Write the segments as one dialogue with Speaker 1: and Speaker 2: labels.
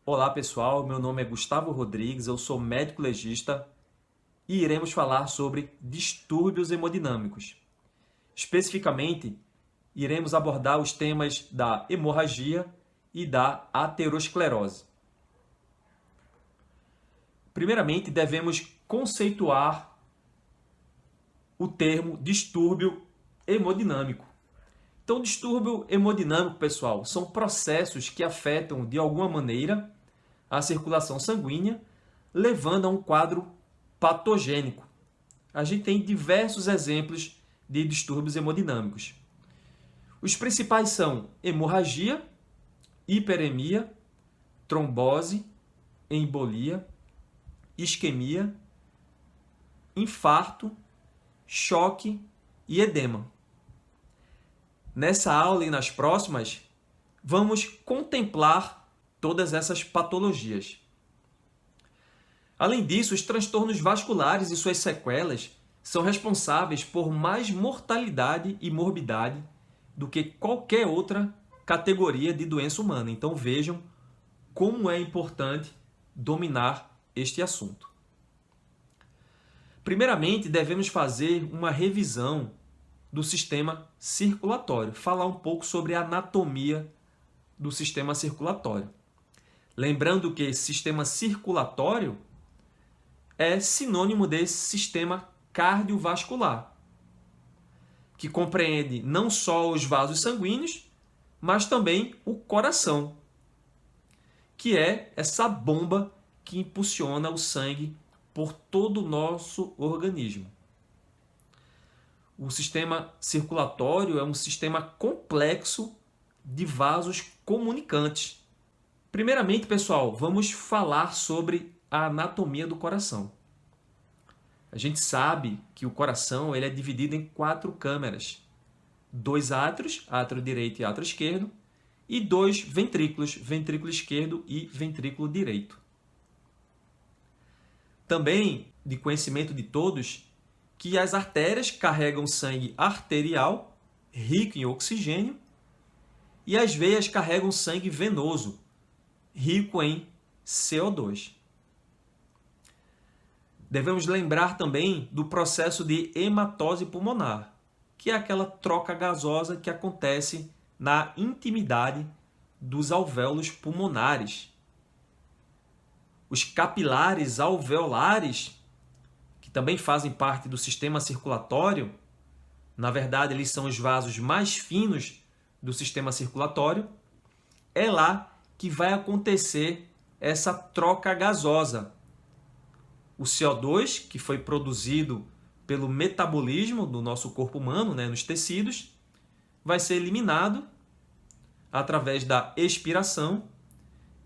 Speaker 1: Olá pessoal, meu nome é Gustavo Rodrigues, eu sou médico legista e iremos falar sobre distúrbios hemodinâmicos. Especificamente, iremos abordar os temas da hemorragia e da aterosclerose. Primeiramente, devemos conceituar o termo distúrbio hemodinâmico. Então, distúrbio hemodinâmico, pessoal, são processos que afetam de alguma maneira a circulação sanguínea, levando a um quadro patogênico. A gente tem diversos exemplos de distúrbios hemodinâmicos. Os principais são hemorragia, hiperemia, trombose, embolia, isquemia, infarto, choque e edema. Nessa aula e nas próximas, vamos contemplar todas essas patologias. Além disso, os transtornos vasculares e suas sequelas são responsáveis por mais mortalidade e morbidade do que qualquer outra categoria de doença humana. Então vejam como é importante dominar este assunto. Primeiramente, devemos fazer uma revisão do sistema circulatório, falar um pouco sobre a anatomia do sistema circulatório. Lembrando que sistema circulatório é sinônimo desse sistema cardiovascular, que compreende não só os vasos sanguíneos, mas também o coração, que é essa bomba que impulsiona o sangue por todo o nosso organismo. O sistema circulatório é um sistema complexo de vasos comunicantes. Primeiramente, pessoal, vamos falar sobre a anatomia do coração. A gente sabe que o coração ele é dividido em 4 câmeras. 2 átrios, átrio direito e átrio esquerdo, e 2 ventrículos, ventrículo esquerdo e ventrículo direito. Também, de conhecimento de todos, que as artérias carregam sangue arterial, rico em oxigênio, e as veias carregam sangue venoso, rico em CO2. Devemos lembrar também do processo de hematose pulmonar, que é aquela troca gasosa que acontece na intimidade dos alvéolos pulmonares. Os capilares alveolares, que também fazem parte do sistema circulatório, na verdade eles são os vasos mais finos do sistema circulatório, é lá que vai acontecer essa troca gasosa. O CO2, que foi produzido pelo metabolismo do nosso corpo humano, nos tecidos, vai ser eliminado através da expiração,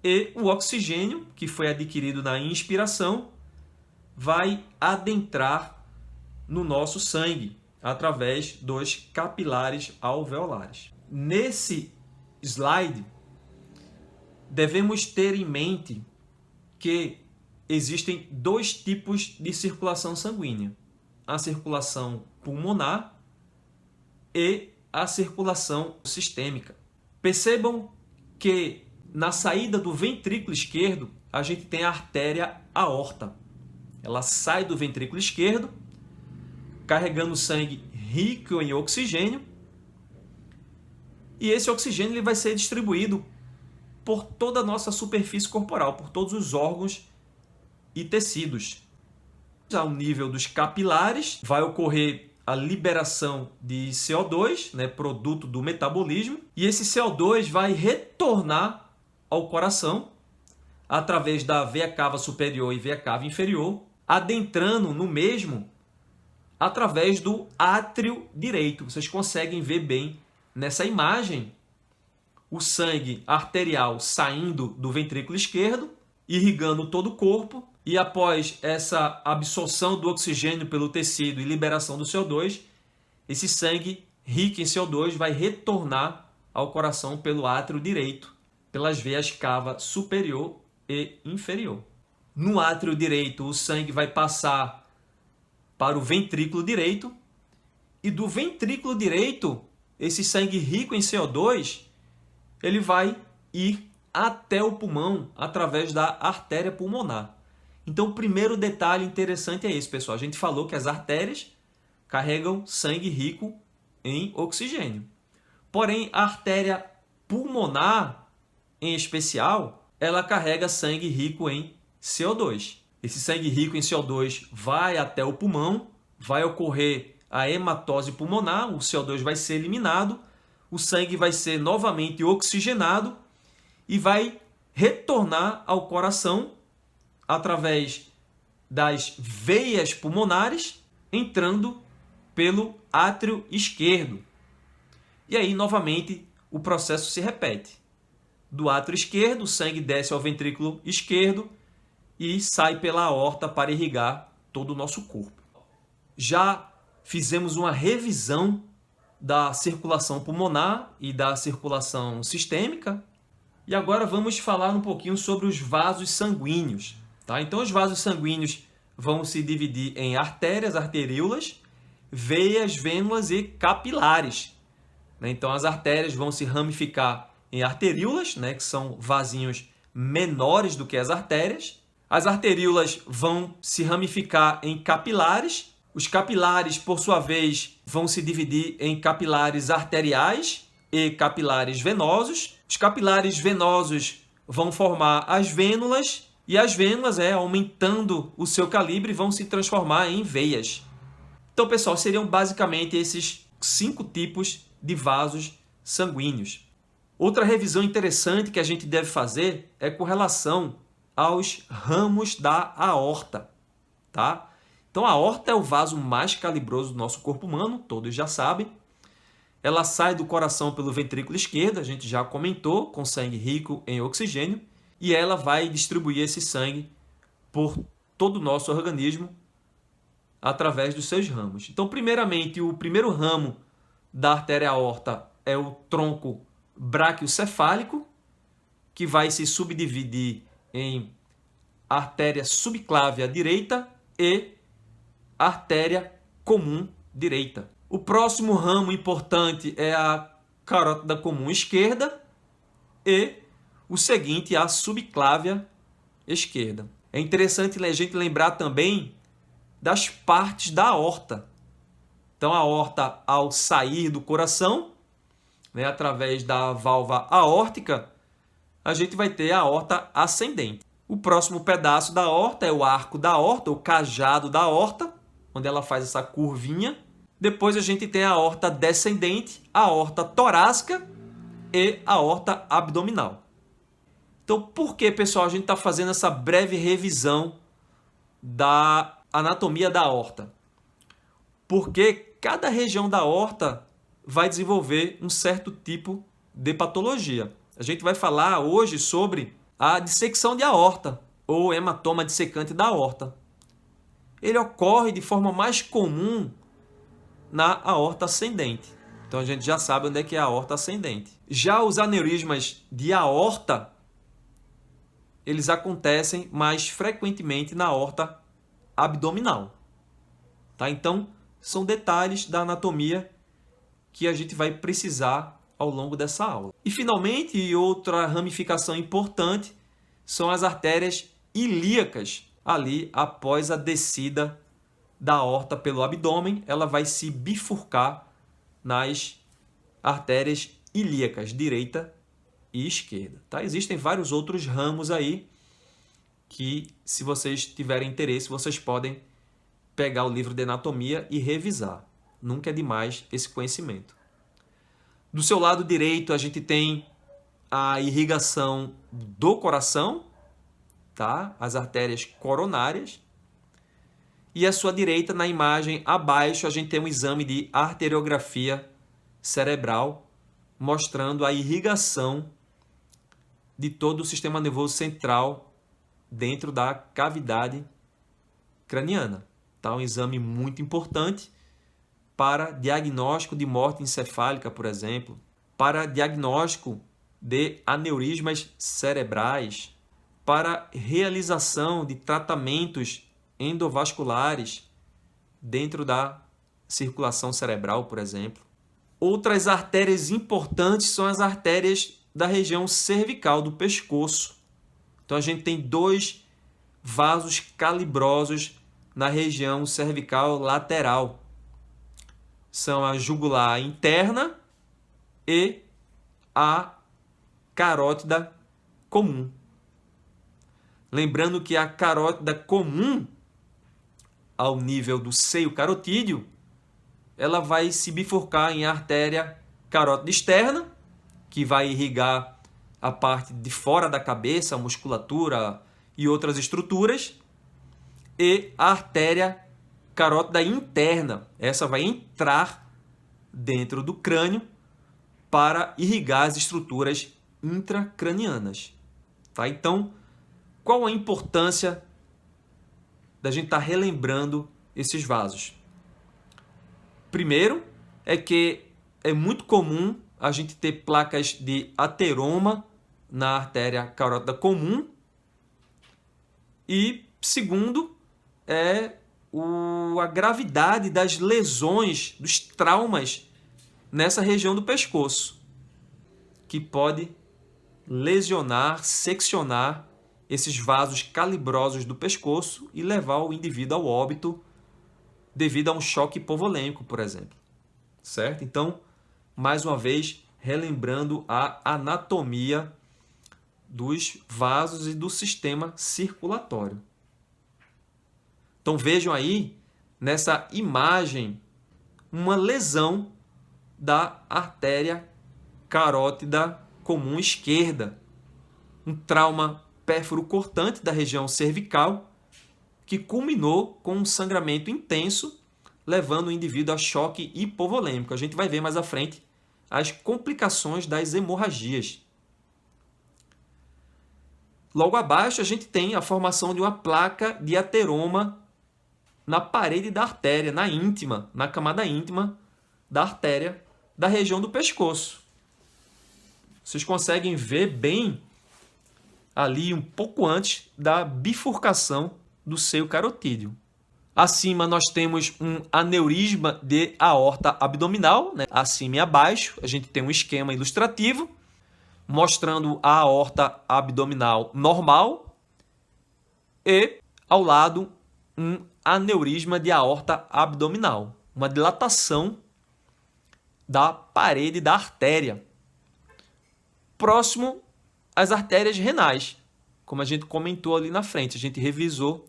Speaker 1: e o oxigênio, que foi adquirido na inspiração, vai adentrar no nosso sangue através dos capilares alveolares. Nesse slide, devemos ter em mente que existem 2 tipos de circulação sanguínea: a circulação pulmonar e a circulação sistêmica. Percebam que na saída do ventrículo esquerdo, a gente tem a artéria aorta. Ela sai do ventrículo esquerdo, carregando sangue rico em oxigênio, e esse oxigênio ele vai ser distribuído por toda a nossa superfície corporal, por todos os órgãos e tecidos. Ao nível dos capilares, vai ocorrer a liberação de CO2, produto do metabolismo, e esse CO2 vai retornar ao coração através da veia cava superior e veia cava inferior, adentrando no mesmo através do átrio direito. Vocês conseguem ver bem nessa imagem o sangue arterial saindo do ventrículo esquerdo, irrigando todo o corpo, e após essa absorção do oxigênio pelo tecido e liberação do CO2, esse sangue rico em CO2 vai retornar ao coração pelo átrio direito, pelas veias cava superior e inferior. No átrio direito, o sangue vai passar para o ventrículo direito, e do ventrículo direito, esse sangue rico em CO2, ele vai ir até o pulmão através da artéria pulmonar. Então, o primeiro detalhe interessante é esse, pessoal. A gente falou que as artérias carregam sangue rico em oxigênio. Porém, a artéria pulmonar, em especial, ela carrega sangue rico em CO2. Esse sangue rico em CO2 vai até o pulmão, vai ocorrer a hematose pulmonar, o CO2 vai ser eliminado, o sangue vai ser novamente oxigenado e vai retornar ao coração através das veias pulmonares, entrando pelo átrio esquerdo. E aí, novamente, o processo se repete. Do átrio esquerdo, o sangue desce ao ventrículo esquerdo e sai pela aorta para irrigar todo o nosso corpo. Já fizemos uma revisão da circulação pulmonar e da circulação sistêmica. E agora vamos falar um pouquinho sobre os vasos sanguíneos. Tá? Então, os vasos sanguíneos vão se dividir em artérias, arteríolas, veias, vênulas e capilares. Então, as artérias vão se ramificar em arteríolas, que são vasinhos menores do que as artérias. As arteríolas vão se ramificar em capilares. Os capilares, por sua vez, vão se dividir em capilares arteriais e capilares venosos. Os capilares venosos vão formar as vênulas e as vênulas, aumentando o seu calibre, vão se transformar em veias. Então, pessoal, seriam basicamente esses 5 tipos de vasos sanguíneos. Outra revisão interessante que a gente deve fazer é com relação aos ramos da aorta, tá? Então, a aorta é o vaso mais calibroso do nosso corpo humano, todos já sabem. Ela sai do coração pelo ventrículo esquerdo, a gente já comentou, com sangue rico em oxigênio, e ela vai distribuir esse sangue por todo o nosso organismo através dos seus ramos. Então, primeiramente, o primeiro ramo da artéria aorta é o tronco braquiocefálico, que vai se subdividir em artéria subclávia direita e artéria comum direita. O próximo ramo importante é a carótida comum esquerda e o seguinte, a subclávia esquerda. É interessante a gente lembrar também das partes da aorta. Então, a aorta, ao sair do coração, através da válvula aórtica, a gente vai ter a aorta ascendente. O próximo pedaço da aorta é o arco da aorta, o cajado da aorta, onde ela faz essa curvinha. Depois a gente tem a aorta descendente, a aorta torácica e a aorta abdominal. Então, por que, pessoal, a gente está fazendo essa breve revisão da anatomia da aorta? Porque cada região da aorta vai desenvolver um certo tipo de patologia. A gente vai falar hoje sobre a dissecção de aorta, ou hematoma dissecante da aorta. Ele ocorre de forma mais comum na aorta ascendente. Então, a gente já sabe onde é que é a aorta ascendente. Já os aneurismas de aorta, eles acontecem mais frequentemente na aorta abdominal. Tá? Então, são detalhes da anatomia que a gente vai precisar ao longo dessa aula. E, finalmente, outra ramificação importante são as artérias ilíacas. Ali, após a descida da aorta pelo abdômen, ela vai se bifurcar nas artérias ilíacas, direita e esquerda. Tá? Existem vários outros ramos aí que, se vocês tiverem interesse, vocês podem pegar o livro de anatomia e revisar. Nunca é demais esse conhecimento. Do seu lado direito, a gente tem a irrigação do coração, tá? As artérias coronárias. E à sua direita, na imagem abaixo, a gente tem um exame de arteriografia cerebral, mostrando a irrigação de todo o sistema nervoso central dentro da cavidade craniana. Tá? Um exame muito importante para diagnóstico de morte encefálica, por exemplo, para diagnóstico de aneurismas cerebrais, para realização de tratamentos endovasculares dentro da circulação cerebral, por exemplo. Outras artérias importantes são as artérias da região cervical do pescoço. Então, a gente tem dois vasos calibrosos na região cervical lateral. São a jugular interna e a carótida comum. Lembrando que a carótida comum, ao nível do seio carotídeo, ela vai se bifurcar em artéria carótida externa, que vai irrigar a parte de fora da cabeça, a musculatura e outras estruturas, e a artéria carótida interna. Essa vai entrar dentro do crânio para irrigar as estruturas intracranianas. Tá? Então, qual a importância da gente estar relembrando esses vasos? Primeiro, é que é muito comum a gente ter placas de ateroma na artéria carótida comum. E segundo, é a gravidade das lesões, dos traumas nessa região do pescoço, que pode lesionar, seccionar esses vasos calibrosos do pescoço e levar o indivíduo ao óbito devido a um choque hipovolêmico, por exemplo. Certo? Então, mais uma vez, relembrando a anatomia dos vasos e do sistema circulatório. Então, vejam aí, nessa imagem, uma lesão da artéria carótida comum esquerda. Um trauma pérfuro cortante da região cervical que culminou com um sangramento intenso, levando o indivíduo a choque hipovolêmico. A gente vai ver mais à frente as complicações das hemorragias. Logo abaixo, a gente tem a formação de uma placa de ateroma na parede da artéria, na íntima, na camada íntima da artéria da região do pescoço. Vocês conseguem ver bem ali um pouco antes da bifurcação do seio carotídeo. Acima nós temos um aneurisma de aorta abdominal, né? Acima e abaixo a gente tem um esquema ilustrativo mostrando a aorta abdominal normal e ao lado um aneurisma de aorta abdominal, uma dilatação da parede da artéria, próximo às artérias renais, como a gente comentou ali na frente, a gente revisou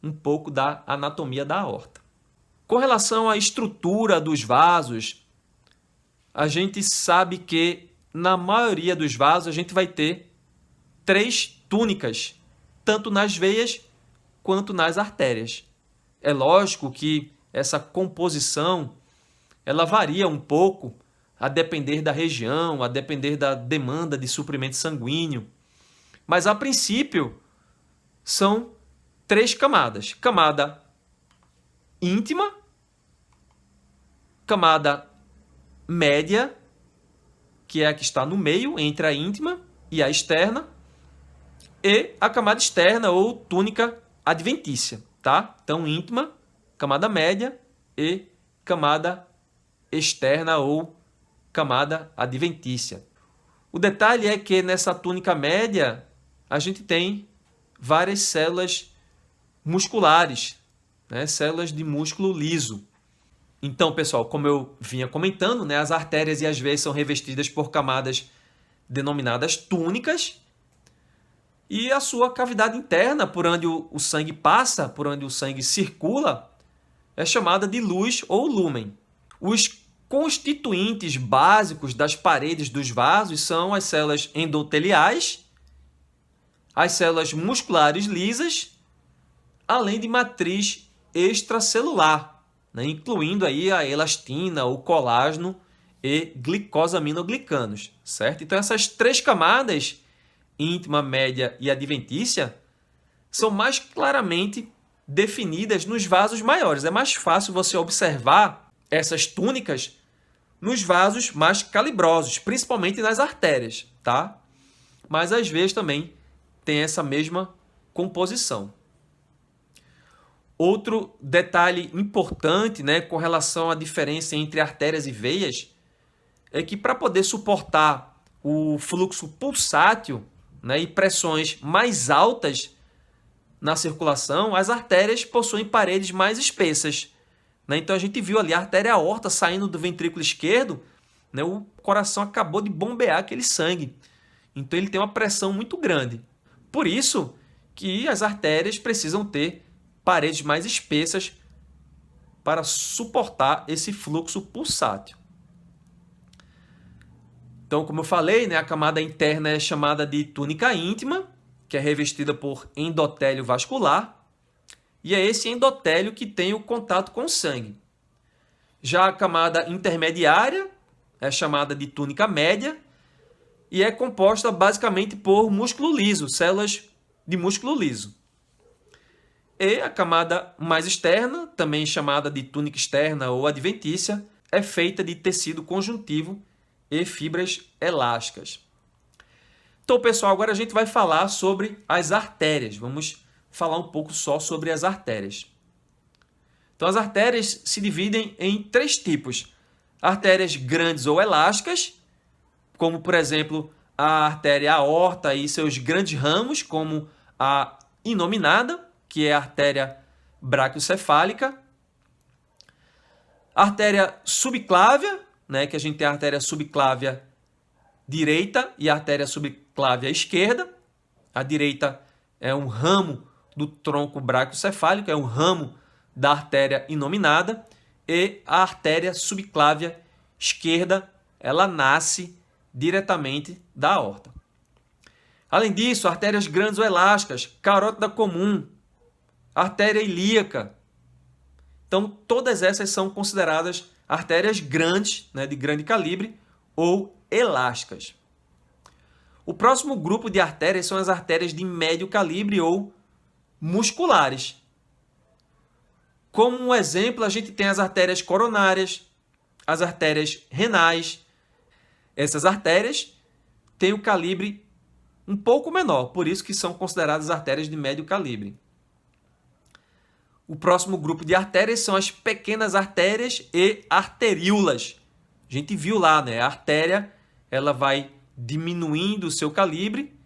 Speaker 1: um pouco da anatomia da aorta. Com relação à estrutura dos vasos, a gente sabe que na maioria dos vasos a gente vai ter 3 túnicas, tanto nas veias quanto nas artérias. É lógico que essa composição ela varia um pouco a depender da região, a depender da demanda de suprimento sanguíneo. Mas, a princípio, são 3 camadas. Camada íntima, camada média, que é a que está no meio, entre a íntima e a externa, e a camada externa ou túnica adventícia. Tá? Então, íntima, camada média e camada externa ou camada adventícia. O detalhe é que nessa túnica média a gente tem várias células musculares, né? Células de músculo liso. Então, pessoal, como eu vinha comentando, né, as artérias e as veias são revestidas por camadas denominadas túnicas e a sua cavidade interna, por onde o sangue passa, por onde o sangue circula, é chamada de luz ou lúmen. Os constituintes básicos das paredes dos vasos são as células endoteliais, as células musculares lisas, além de matriz extracelular, né, incluindo aí a elastina, o colágeno e glicosaminoglicanos, certo? Então essas 3 camadas, íntima, média e adventícia, são mais claramente definidas nos vasos maiores. É mais fácil você observar essas túnicas nos vasos mais calibrosos, principalmente nas artérias, tá? Mas às vezes também tem essa mesma composição. Outro detalhe importante, né, com relação à diferença entre artérias e veias é que para poder suportar o fluxo pulsátil, né, e pressões mais altas na circulação, as artérias possuem paredes mais espessas, né? Então a gente viu ali a artéria aorta saindo do ventrículo esquerdo, né, o coração acabou de bombear aquele sangue. Então ele tem uma pressão muito grande. Por isso que as artérias precisam ter paredes mais espessas para suportar esse fluxo pulsátil. Então, como eu falei, né, a camada interna é chamada de túnica íntima, que é revestida por endotélio vascular, e é esse endotélio que tem o contato com o sangue. Já a camada intermediária é chamada de túnica média e é composta basicamente por músculo liso, células de músculo liso. E a camada mais externa, também chamada de túnica externa ou adventícia, é feita de tecido conjuntivo e fibras elásticas. Então, pessoal, agora a gente vai falar sobre as artérias. Vamos falar um pouco só sobre as artérias. Então, as artérias se dividem em 3 tipos. Artérias grandes ou elásticas, como, por exemplo, a artéria aorta e seus grandes ramos, como a inominada, que é a artéria braquiocefálica. Artéria subclávia, né, que a gente tem a artéria subclávia direita e a artéria subclávia esquerda. A direita é um ramo do tronco braquiocefálico, é um ramo da artéria inominada, e a artéria subclávia esquerda, ela nasce diretamente da aorta. Além disso, artérias grandes ou elásticas, carótida comum, artéria ilíaca. Então, todas essas são consideradas artérias grandes, né, de grande calibre, ou elásticas. O próximo grupo de artérias são as artérias de médio calibre ou musculares. Como um exemplo, a gente tem as artérias coronárias, as artérias renais. Essas artérias têm o calibre um pouco menor, por isso que são consideradas artérias de médio calibre. O próximo grupo de artérias são as pequenas artérias e arteríolas. A gente viu lá, né? A artéria, ela vai diminuindo o seu calibre,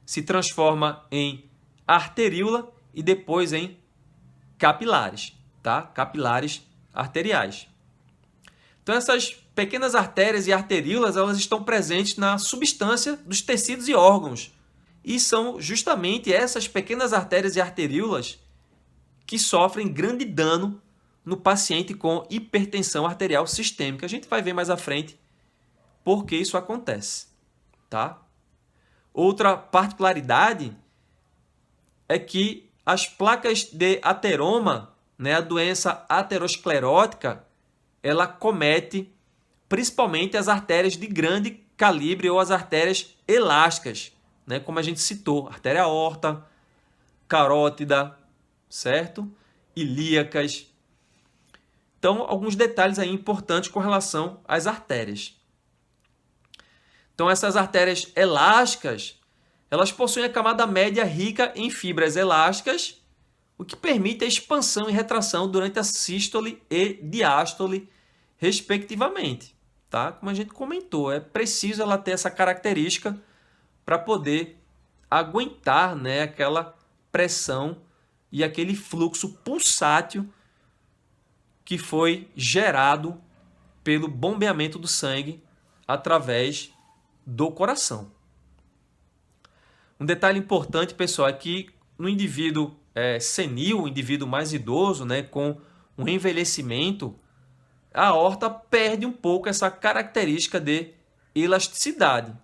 Speaker 1: se transforma em arteríola e depois em capilares, tá? Capilares arteriais. Então, essas pequenas artérias e arteríolas, elas estão presentes na substância dos tecidos e órgãos. E são justamente essas pequenas artérias e arteríolas que sofrem grande dano no paciente com hipertensão arterial sistêmica. A gente vai ver mais à frente por que isso acontece, tá? Outra particularidade é que as placas de ateroma, né, a doença aterosclerótica, ela comete principalmente as artérias de grande calibre ou as artérias elásticas, né, como a gente citou, artéria aorta, carótida, certo? Ilíacas. Então, alguns detalhes aí importantes com relação às artérias. Então, essas artérias elásticas, elas possuem a camada média rica em fibras elásticas, o que permite a expansão e retração durante a sístole e diástole, respectivamente. Tá? Como a gente comentou, é preciso ela ter essa característica para poder aguentar, né, aquela pressão e aquele fluxo pulsátil que foi gerado pelo bombeamento do sangue através do coração. Um detalhe importante, pessoal, é que no indivíduo senil, o indivíduo mais idoso, né, com um envelhecimento, a aorta perde um pouco essa característica de elasticidade.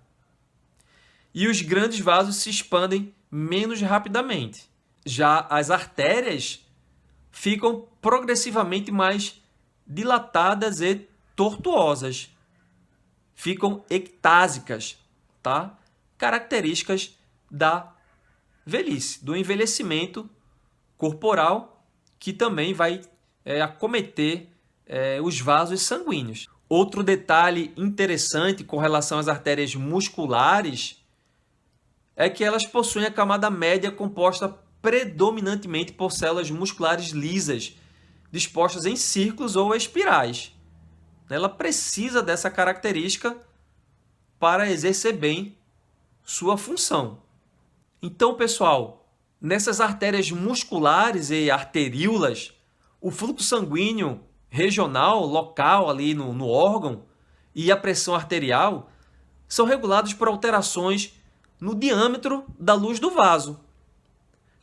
Speaker 1: E os grandes vasos se expandem menos rapidamente. Já as artérias ficam progressivamente mais dilatadas e tortuosas. Ficam ectásicas, tá? Características da velhice, do envelhecimento corporal, que também vai acometer os vasos sanguíneos. Outro detalhe interessante com relação às artérias musculares é que elas possuem a camada média composta predominantemente por células musculares lisas, dispostas em círculos ou espirais. Ela precisa dessa característica para exercer bem sua função. Então, pessoal, nessas artérias musculares e arteríolas, o fluxo sanguíneo regional, local ali no órgão e a pressão arterial são regulados por alterações no diâmetro da luz do vaso,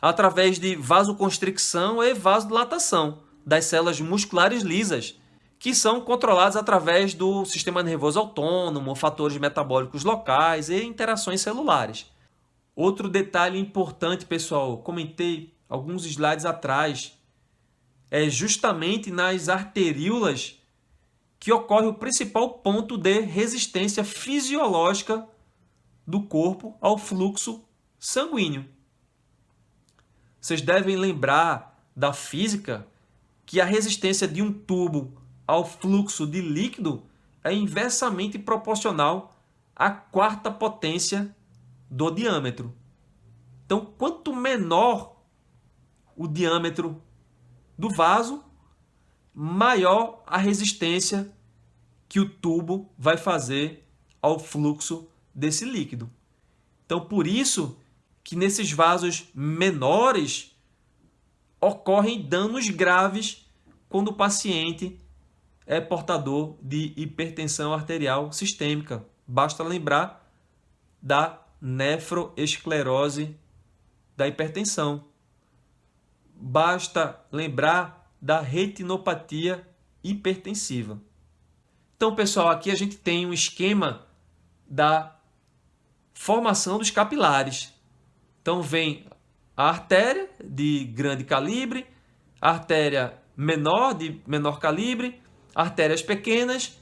Speaker 1: através de vasoconstricção e vasodilatação das células musculares lisas, que são controladas através do sistema nervoso autônomo, fatores metabólicos locais e interações celulares. Outro detalhe importante, pessoal, comentei alguns slides atrás, é justamente nas arteríolas que ocorre o principal ponto de resistência fisiológica do corpo ao fluxo sanguíneo. Vocês devem lembrar da física que a resistência de um tubo ao fluxo de líquido é inversamente proporcional à quarta potência do diâmetro. Então, quanto menor o diâmetro do vaso, maior a resistência que o tubo vai fazer ao fluxo desse líquido. Então, por isso que nesses vasos menores ocorrem danos graves quando o paciente é portador de hipertensão arterial sistêmica. Basta lembrar da nefroesclerose da hipertensão. Basta lembrar da retinopatia hipertensiva. Então, pessoal, aqui a gente tem um esquema da formação dos capilares. Então, vem a artéria de grande calibre, a artéria menor de menor calibre, artérias pequenas,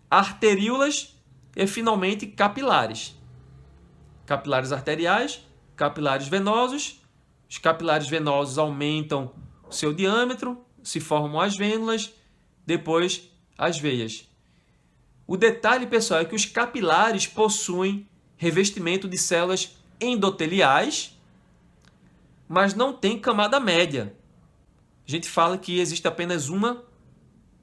Speaker 1: arteríolas e, finalmente, capilares. Capilares arteriais, capilares venosos. Os capilares venosos aumentam o seu diâmetro, se formam as vênulas, depois as veias. O detalhe, pessoal, é que os capilares possuem revestimento de células endoteliais, mas não tem camada média. A gente fala que existe apenas uma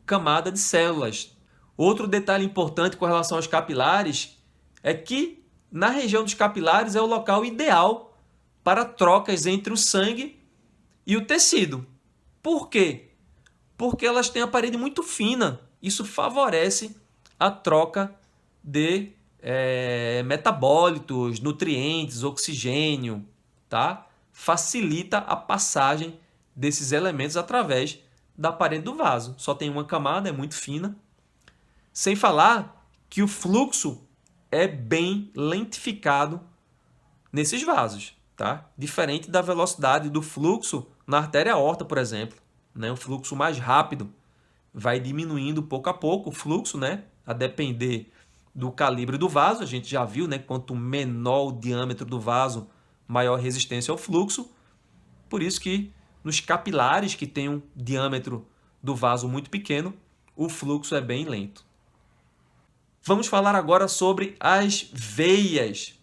Speaker 1: camada de células. Outro detalhe importante com relação aos capilares é que na região dos capilares é o local ideal para trocas entre o sangue e o tecido. Por quê? Porque elas têm a parede muito fina. Isso favorece a troca de metabólitos, nutrientes, oxigênio, tá? Facilita a passagem desses elementos através da parede do vaso. Só tem uma camada, é muito fina. Sem falar que o fluxo é bem lentificado nesses vasos, tá? Diferente da velocidade do fluxo na artéria aorta, por exemplo, né? O fluxo mais rápido vai diminuindo pouco a pouco o fluxo, né? A depender do calibre do vaso. A gente já viu, né? Quanto menor o diâmetro do vaso, maior a resistência ao fluxo. Por isso que nos capilares que têm um diâmetro do vaso muito pequeno, o fluxo é bem lento. Vamos falar agora sobre as veias.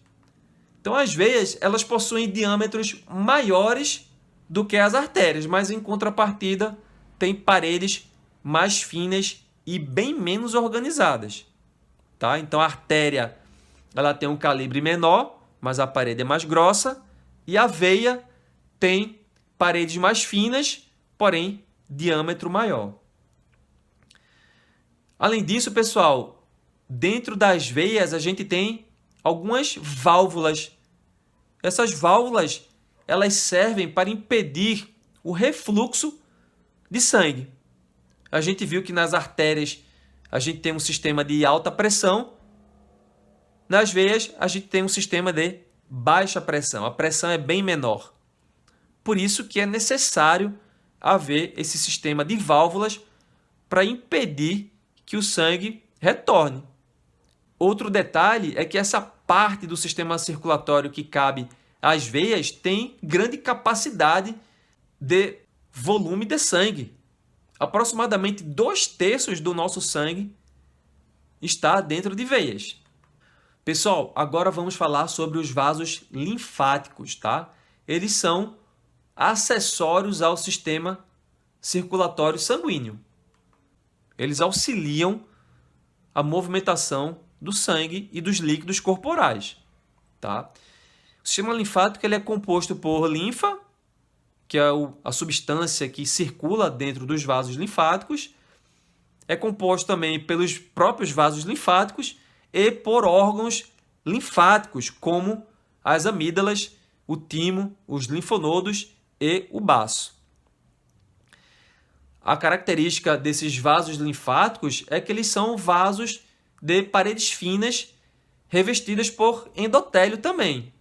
Speaker 1: Então, as veias, elas possuem diâmetros maiores do que as artérias, mas em contrapartida têm paredes mais finas e bem menos organizadas, tá? Então, a artéria ela tem um calibre menor, mas a parede é mais grossa, e a veia tem paredes mais finas, porém diâmetro maior. Além disso, pessoal, dentro das veias a gente tem algumas válvulas. Essas válvulas, elas servem para impedir o refluxo de sangue. A gente viu que nas artérias a gente tem um sistema de alta pressão. Nas veias a gente tem um sistema de baixa pressão. A pressão é bem menor. Por isso que é necessário haver esse sistema de válvulas para impedir que o sangue retorne. Outro detalhe é que essa parte do sistema circulatório que cabe às veias tem grande capacidade de volume de sangue. Aproximadamente 2/3 do nosso sangue está dentro de veias. Pessoal, agora vamos falar sobre os vasos linfáticos, tá? Eles são acessórios ao sistema circulatório sanguíneo. Eles auxiliam a movimentação do sangue e dos líquidos corporais. Tá? O sistema linfático ele é composto por linfa, que é a substância que circula dentro dos vasos linfáticos. É composto também pelos próprios vasos linfáticos e por órgãos linfáticos, como as amígdalas, o timo, os linfonodos e o baço. A característica desses vasos linfáticos é que eles são vasos de paredes finas revestidas por endotélio também.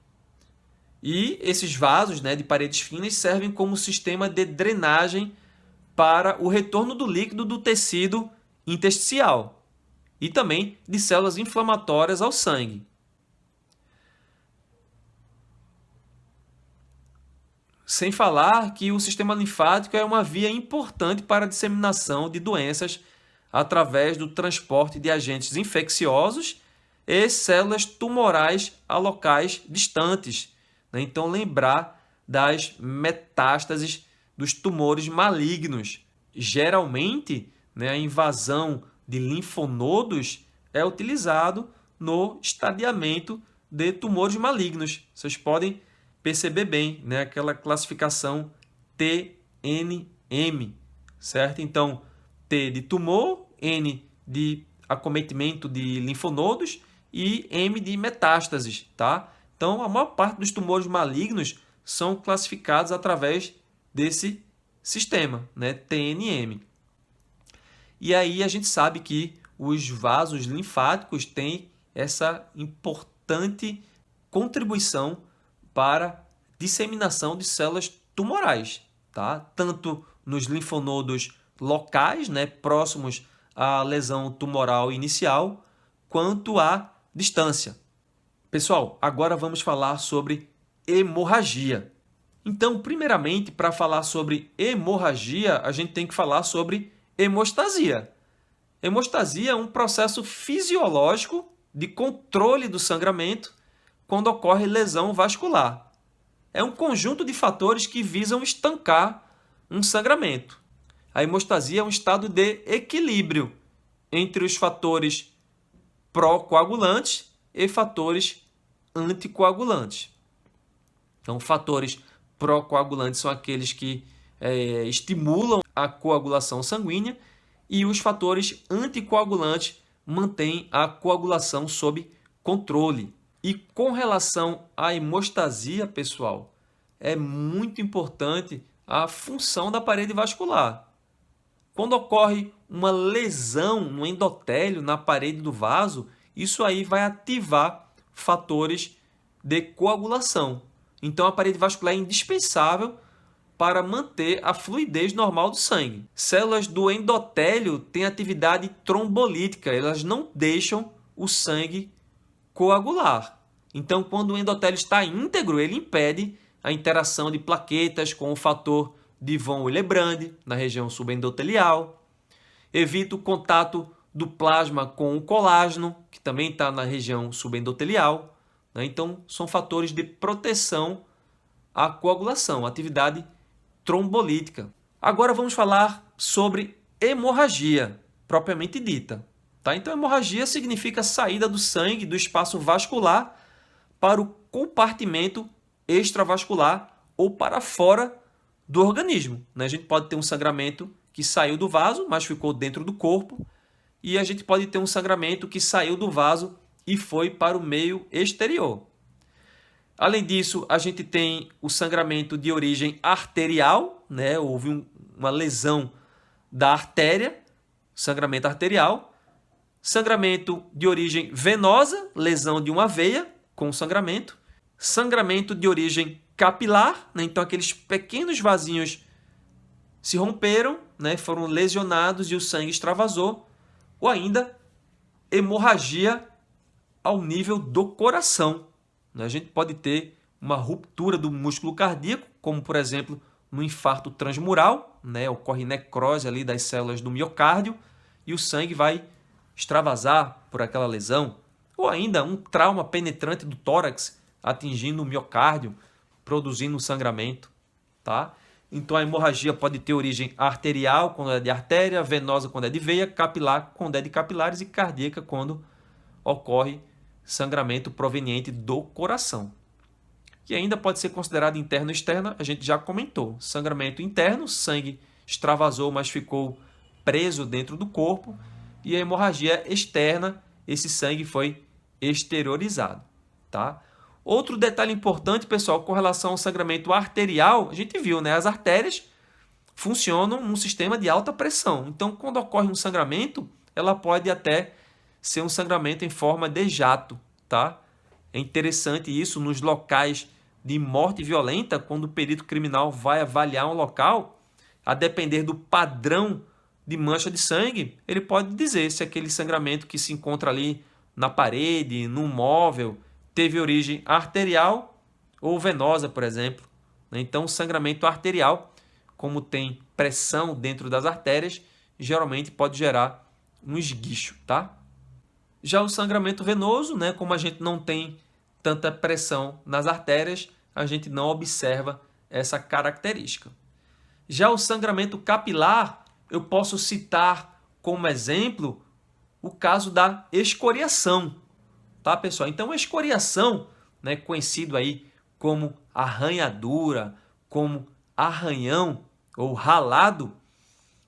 Speaker 1: E esses vasos, né, de paredes finas servem como sistema de drenagem para o retorno do líquido do tecido intersticial e também de células inflamatórias ao sangue. Sem falar que o sistema linfático é uma via importante para a disseminação de doenças através do transporte de agentes infecciosos e células tumorais a locais distantes. Então, lembrar das metástases dos tumores malignos. Geralmente, a invasão de linfonodos é utilizado no estadiamento de tumores malignos. Vocês podem perceber bem, aquela classificação TNM, certo? Então, T de tumor, N de acometimento de linfonodos e M de metástases, tá? Então, a maior parte dos tumores malignos são classificados através desse sistema, TNM. E aí a gente sabe que os vasos linfáticos têm essa importante contribuição para disseminação de células tumorais, tá? Tanto nos linfonodos locais, próximos à lesão tumoral inicial, quanto à distância. Pessoal, agora vamos falar sobre hemorragia. Então, primeiramente, para falar sobre hemorragia, a gente tem que falar sobre hemostasia. Hemostasia é um processo fisiológico de controle do sangramento quando ocorre lesão vascular. É um conjunto de fatores que visam estancar um sangramento. A hemostasia é um estado de equilíbrio entre os fatores pró-coagulantes e fatores anticoagulantes. Então, fatores pró-coagulantes são aqueles que estimulam a coagulação sanguínea e os fatores anticoagulantes mantêm a coagulação sob controle. E com relação à hemostasia, pessoal, é muito importante a função da parede vascular. Quando ocorre uma lesão no endotélio, na parede do vaso, isso aí vai ativar fatores de coagulação. Então, a parede vascular é indispensável para manter a fluidez normal do sangue. Células do endotélio têm atividade trombolítica, elas não deixam o sangue coagular. Então, quando o endotélio está íntegro, ele impede a interação de plaquetas com o fator de von Willebrand na região subendotelial, evita o contato do plasma com o colágeno, que também está na região subendotelial. Então, são fatores de proteção à coagulação, atividade trombolítica. Agora vamos falar sobre hemorragia, propriamente dita. Tá? Então, hemorragia significa saída do sangue do espaço vascular para o compartimento extravascular ou para fora do organismo. A gente pode ter um sangramento que saiu do vaso, mas ficou dentro do corpo, e a gente pode ter um sangramento que saiu do vaso e foi para o meio exterior. Além disso, a gente tem o sangramento de origem arterial, houve uma lesão da artéria, sangramento arterial. Sangramento de origem venosa, lesão de uma veia com sangramento. Sangramento de origem capilar, então aqueles pequenos vasinhos se romperam, foram lesionados e o sangue extravasou. Ou ainda, hemorragia ao nível do coração. A gente pode ter uma ruptura do músculo cardíaco, como, por exemplo, no infarto transmural, ocorre necrose ali das células do miocárdio e o sangue vai extravasar por aquela lesão. Ou ainda um trauma penetrante do tórax atingindo o miocárdio, produzindo sangramento. Tá? Então, a hemorragia pode ter origem arterial, quando é de artéria, venosa, quando é de veia, capilar, quando é de capilares, e cardíaca, quando ocorre sangramento proveniente do coração. Que ainda pode ser considerado interno e externo, a gente já comentou. Sangramento interno, sangue extravasou, mas ficou preso dentro do corpo. E a hemorragia externa, esse sangue foi exteriorizado. Tá? Outro detalhe importante, pessoal, com relação ao sangramento arterial, a gente viu, né? As artérias funcionam num sistema de alta pressão. Então, quando ocorre um sangramento, ela pode até ser um sangramento em forma de jato. Tá? É interessante isso nos locais de morte violenta, quando o perito criminal vai avaliar um local, a depender do padrão de mancha de sangue, ele pode dizer se aquele sangramento que se encontra ali na parede, no móvel, teve origem arterial ou venosa, por exemplo. Então, o sangramento arterial, como tem pressão dentro das artérias, geralmente pode gerar um esguicho, tá? Já o sangramento venoso, né, como a gente não tem tanta pressão nas artérias, a gente não observa essa característica. Já o sangramento capilar, eu posso citar como exemplo o caso da escoriação, tá, pessoal? Então, a escoriação, né, conhecido aí como arranhadura, como arranhão ou ralado,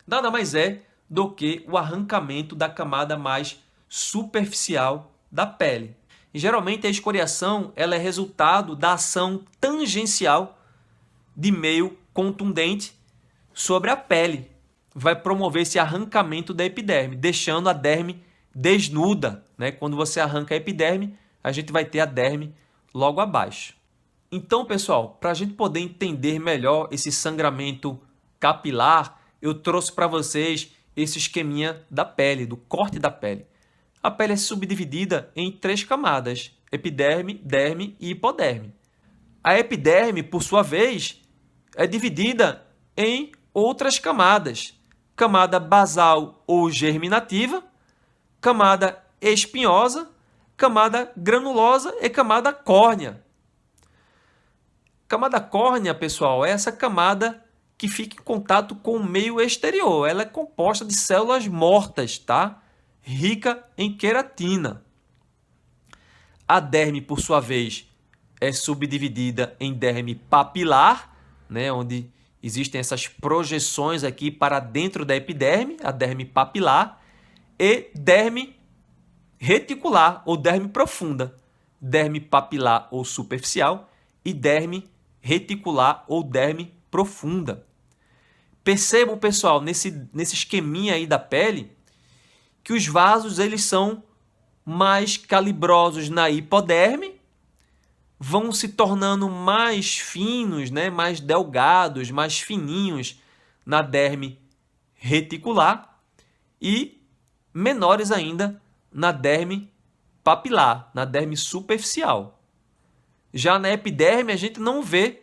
Speaker 1: nada mais é do que o arrancamento da camada mais superficial da pele. E, geralmente, a escoriação ela é resultado da ação tangencial de meio contundente sobre a pele. Vai promover esse arrancamento da epiderme, deixando a derme desnuda. Né? Quando você arranca a epiderme, a gente vai ter a derme logo abaixo. Então, pessoal, para a gente poder entender melhor esse sangramento capilar, eu trouxe para vocês esse esqueminha da pele, do corte da pele. A pele é subdividida em 3 camadas, epiderme, derme e hipoderme. A epiderme, por sua vez, é dividida em outras camadas. Camada basal ou germinativa, camada espinhosa, camada granulosa e camada córnea. Camada córnea, pessoal, é essa camada que fica em contato com o meio exterior. Ela é composta de células mortas, tá? Rica em queratina. A derme, por sua vez, é subdividida em derme papilar, né, onde existem essas projeções aqui para dentro da epiderme, a derme papilar, e derme reticular ou derme profunda, derme papilar ou superficial e derme reticular ou derme profunda. Percebam, pessoal, nesse esqueminha aí da pele, que os vasos eles são mais calibrosos na hipoderme, vão se tornando mais finos, né, mais delgados, mais fininhos na derme reticular e menores ainda na derme papilar, na derme superficial. Já na epiderme a gente não vê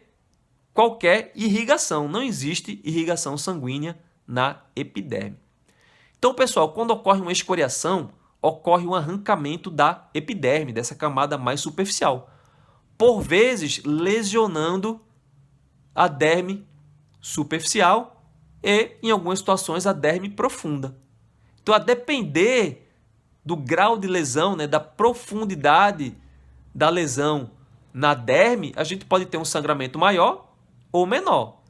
Speaker 1: qualquer irrigação, não existe irrigação sanguínea na epiderme. Então, pessoal, quando ocorre uma escoriação, ocorre um arrancamento da epiderme, dessa camada mais superficial, por vezes lesionando a derme superficial e, em algumas situações, a derme profunda. Então, a depender do grau de lesão, né, da profundidade da lesão na derme, a gente pode ter um sangramento maior ou menor.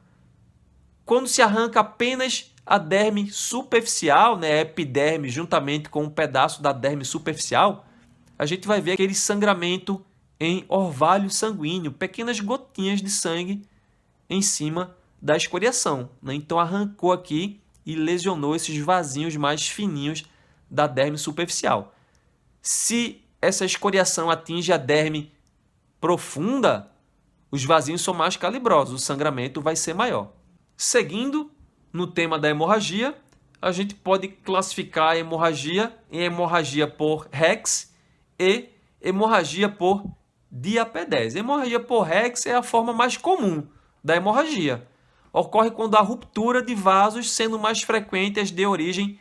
Speaker 1: Quando se arranca apenas a derme superficial, né, a epiderme, juntamente com um pedaço da derme superficial, a gente vai ver aquele sangramento em orvalho sanguíneo, pequenas gotinhas de sangue em cima da escoriação. Né? Então, arrancou aqui e lesionou esses vasinhos mais fininhos da derme superficial. Se essa escoriação atinge a derme profunda, os vasinhos são mais calibrosos, o sangramento vai ser maior. Seguindo no tema da hemorragia, a gente pode classificar a hemorragia em hemorragia por Rex e hemorragia por diapedese. Hemorragia por Rex é a forma mais comum da hemorragia. Ocorre quando há ruptura de vasos, sendo mais frequente as de origem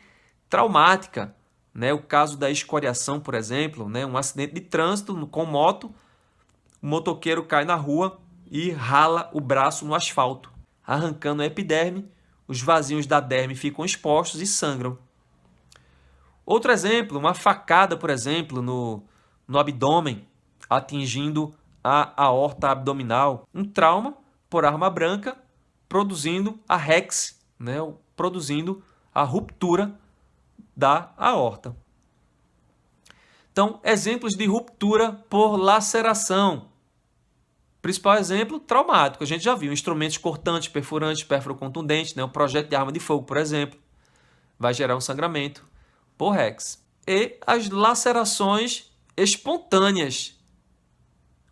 Speaker 1: traumática. Né? O caso da escoriação, por exemplo, né? Um acidente de trânsito com moto, o motoqueiro cai na rua e rala o braço no asfalto, arrancando a epiderme, os vasinhos da derme ficam expostos e sangram. Outro exemplo, uma facada, por exemplo, no abdômen, atingindo a aorta abdominal. Um trauma por arma branca, produzindo a REX, né? Produzindo a ruptura da aorta. Então, exemplos de ruptura por laceração. Principal exemplo, traumático. A gente já viu instrumentos cortantes, perfurantes, pérfuro-contundentes, né? O projétil de arma de fogo, por exemplo, vai gerar um sangramento por REX. E as lacerações espontâneas,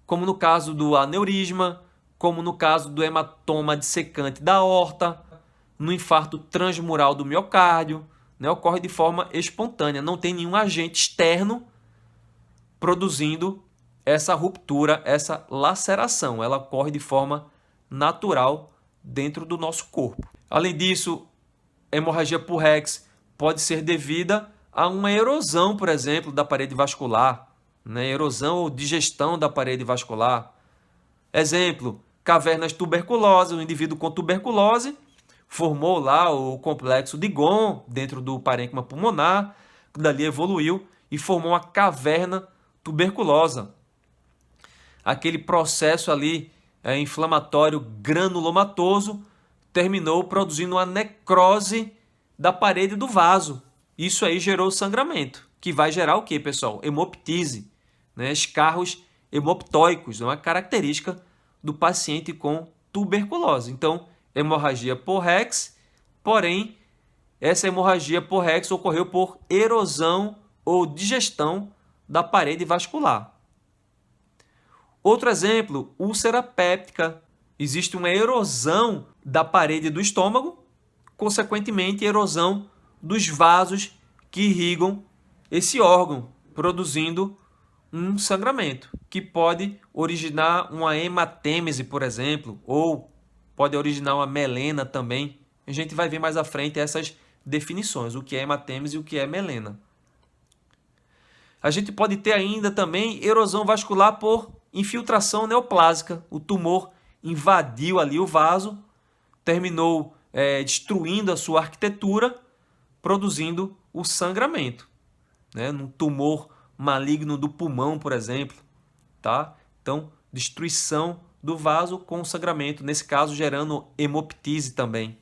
Speaker 1: como no caso do aneurisma, como no caso do hematoma dissecante da aorta, no infarto transmural do miocárdio, né? Ocorre de forma espontânea, não tem nenhum agente externo produzindo essa ruptura, essa laceração. Ela ocorre de forma natural dentro do nosso corpo. Além disso, a hemorragia por REX pode ser devida a uma erosão, por exemplo, da parede vascular, né? Erosão ou digestão da parede vascular. Exemplo, cavernas tuberculosas. O indivíduo com tuberculose formou lá o complexo de Ghon dentro do parênquima pulmonar, dali evoluiu e formou uma caverna tuberculosa. Aquele processo ali inflamatório granulomatoso terminou produzindo uma necrose da parede do vaso. Isso aí gerou sangramento, que vai gerar o que, pessoal? Hemoptise, né? Escarros hemoptóicos, é uma característica do paciente com tuberculose. Então, hemorragia por REX, porém, essa hemorragia por REX ocorreu por erosão ou digestão da parede vascular. Outro exemplo, úlcera péptica. Existe uma erosão da parede do estômago, consequentemente, erosão dos vasos que irrigam esse órgão, produzindo um sangramento, que pode originar uma hematêmese, por exemplo, ou pode originar uma melena também. A gente vai ver mais à frente essas definições, o que é hematêmese e o que é melena. A gente pode ter ainda também erosão vascular por infiltração neoplásica. O tumor invadiu ali o vaso, terminou destruindo a sua arquitetura, produzindo o sangramento, né? Num tumor maligno do pulmão, por exemplo, tá? Então, destruição do vaso com sangramento, nesse caso gerando hemoptise também.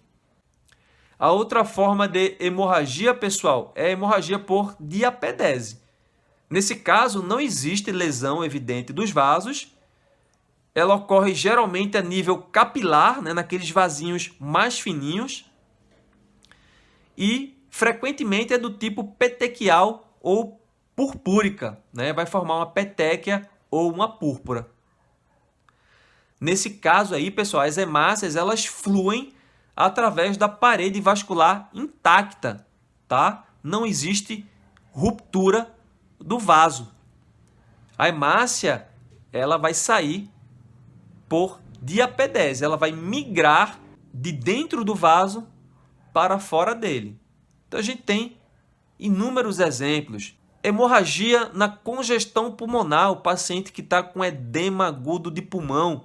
Speaker 1: A outra forma de hemorragia, pessoal, é a hemorragia por diapedese. Nesse caso, não existe lesão evidente dos vasos. Ela ocorre geralmente a nível capilar, né, naqueles vasinhos mais fininhos. E frequentemente é do tipo petequial ou purpúrica, né? Vai formar uma petequia ou uma púrpura. Nesse caso aí, pessoal, as hemácias elas fluem através da parede vascular intacta, tá? Não existe ruptura do vaso. A hemácia ela vai sair por diapedese, ela vai migrar de dentro do vaso para fora dele. Então a gente tem inúmeros exemplos. Hemorragia na congestão pulmonar, o paciente que está com edema agudo de pulmão,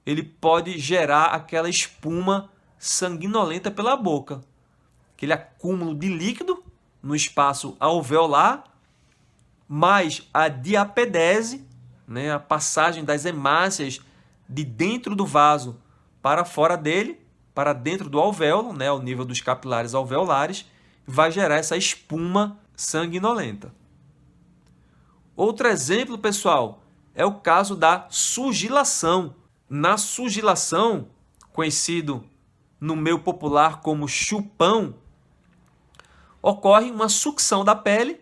Speaker 1: ele pode gerar aquela espuma sanguinolenta pela boca, aquele acúmulo de líquido no espaço alveolar, mais a diapedese, né, a passagem das hemácias de dentro do vaso para fora dele, para dentro do alvéolo, né, ao nível dos capilares alveolares, vai gerar essa espuma sanguinolenta. Outro exemplo, pessoal, é o caso da sugilação. Na sugilação, conhecido no meio popular como chupão, ocorre uma sucção da pele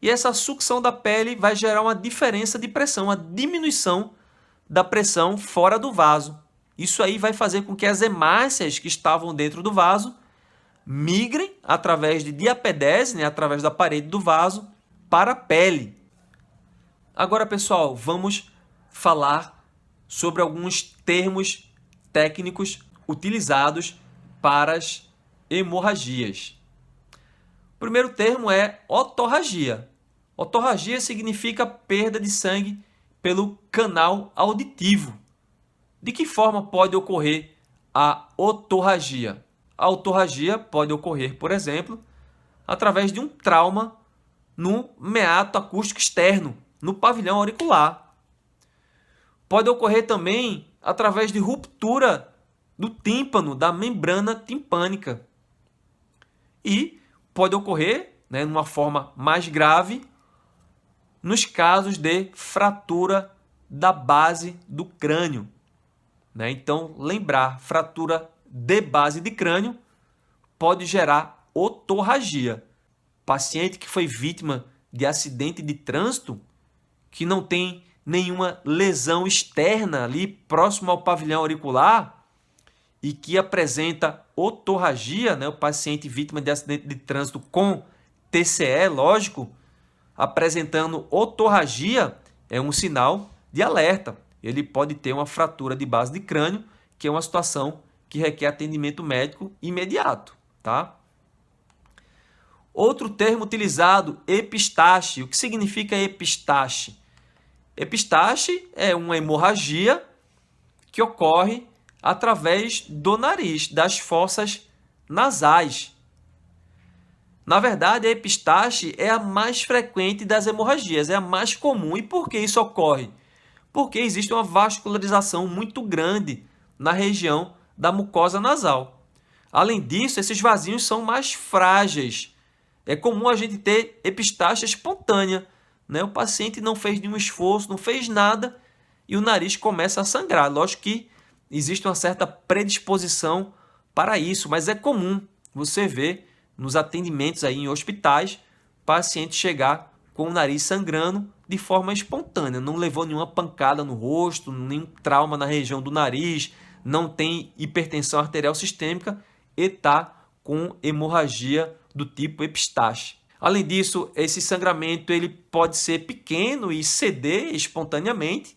Speaker 1: e essa sucção da pele vai gerar uma diferença de pressão, uma diminuição da pressão fora do vaso. Isso aí vai fazer com que as hemácias que estavam dentro do vaso migrem através de diapedese, né, através da parede do vaso, para a pele. Agora, pessoal, vamos falar sobre alguns termos técnicos utilizados para as hemorragias. O primeiro termo é otorragia. Otorragia significa perda de sangue pelo canal auditivo. De que forma pode ocorrer a otorragia? A otorragia pode ocorrer, por exemplo, através de um trauma no meato acústico externo, no pavilhão auricular. Pode ocorrer também através de ruptura do tímpano, da membrana timpânica. E pode ocorrer, né, numa forma mais grave, nos casos de fratura da base do crânio. Né? Então, lembrar, fratura de base de crânio pode gerar otorragia. Paciente que foi vítima de acidente de trânsito, que não tem nenhuma lesão externa ali próximo ao pavilhão auricular e que apresenta otorragia, né? O paciente vítima de acidente de trânsito com TCE, lógico, apresentando otorragia, é um sinal de alerta. Ele pode ter uma fratura de base de crânio, que é uma situação que requer atendimento médico imediato, tá? Outro termo utilizado, epistaxe. O que significa epistaxe? Epistaxe é uma hemorragia que ocorre através do nariz, das fossas nasais. Na verdade, a epistaxe é a mais frequente das hemorragias, é a mais comum. E por que isso ocorre? Porque existe uma vascularização muito grande na região da mucosa nasal. Além disso, esses vasinhos são mais frágeis. É comum a gente ter epistaxe espontânea, né? O paciente não fez nenhum esforço, não fez nada e o nariz começa a sangrar. Lógico que existe uma certa predisposição para isso, mas é comum você ver nos atendimentos aí em hospitais, paciente chegar com o nariz sangrando de forma espontânea, não levou nenhuma pancada no rosto, nenhum trauma na região do nariz, não tem hipertensão arterial sistêmica e está com hemorragia do tipo epistaxe. Além disso, esse sangramento ele pode ser pequeno e ceder espontaneamente,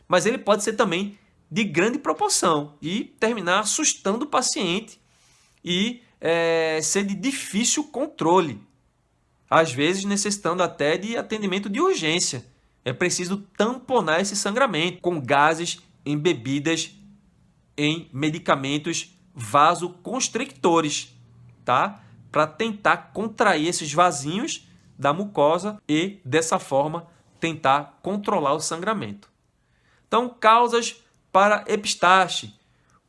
Speaker 1: mas ele pode ser também de grande proporção e terminar assustando o paciente e ser de difícil controle, às vezes necessitando até de atendimento de urgência. É preciso tamponar esse sangramento com gases embebidas em medicamentos vasoconstrictores, tá? Para tentar contrair esses vasinhos da mucosa e, dessa forma, tentar controlar o sangramento. Então, causas para epistaxe,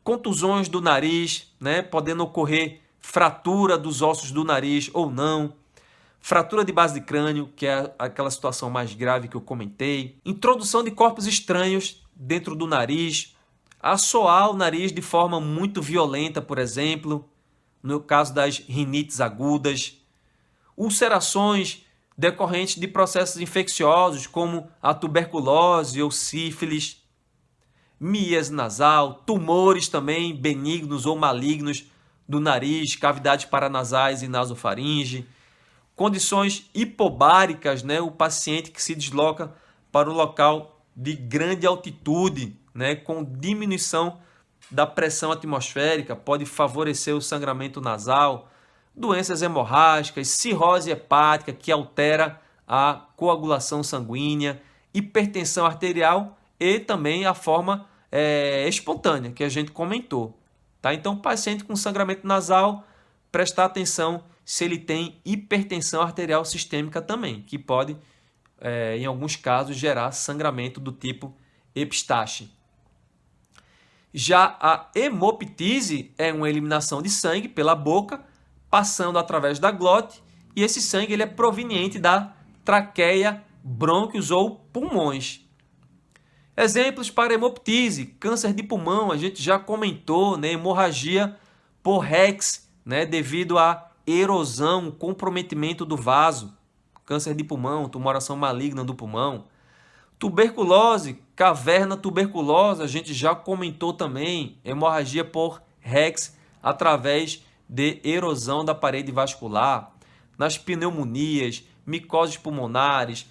Speaker 1: contusões do nariz, né? Podendo ocorrer fratura dos ossos do nariz ou não, fratura de base de crânio, que é aquela situação mais grave que eu comentei, introdução de corpos estranhos dentro do nariz, assoar o nariz de forma muito violenta, por exemplo, no caso das rinites agudas, ulcerações decorrentes de processos infecciosos como a tuberculose ou sífilis, mias nasal, tumores também benignos ou malignos do nariz, cavidades paranasais e nasofaringe, condições hipobáricas, né? O paciente que se desloca para o local de grande altitude, né? Com diminuição da pressão atmosférica, pode favorecer o sangramento nasal, doenças hemorrágicas, cirrose hepática, que altera a coagulação sanguínea, hipertensão arterial e também a forma espontânea, que a gente comentou. Tá? Então, paciente com sangramento nasal, prestar atenção se ele tem hipertensão arterial sistêmica também, que pode, em alguns casos, gerar sangramento do tipo epistaxe. Já a hemoptise é uma eliminação de sangue pela boca, passando através da glote, e esse sangue ele é proveniente da traqueia, brônquios ou pulmões. Exemplos para hemoptise, câncer de pulmão, a gente já comentou, né? Hemorragia por Rex, né? Devido à erosão, comprometimento do vaso, câncer de pulmão, tumoração maligna do pulmão. Tuberculose, caverna tuberculosa, a gente já comentou também, hemorragia por Rex através de erosão da parede vascular. Nas pneumonias, micoses pulmonares,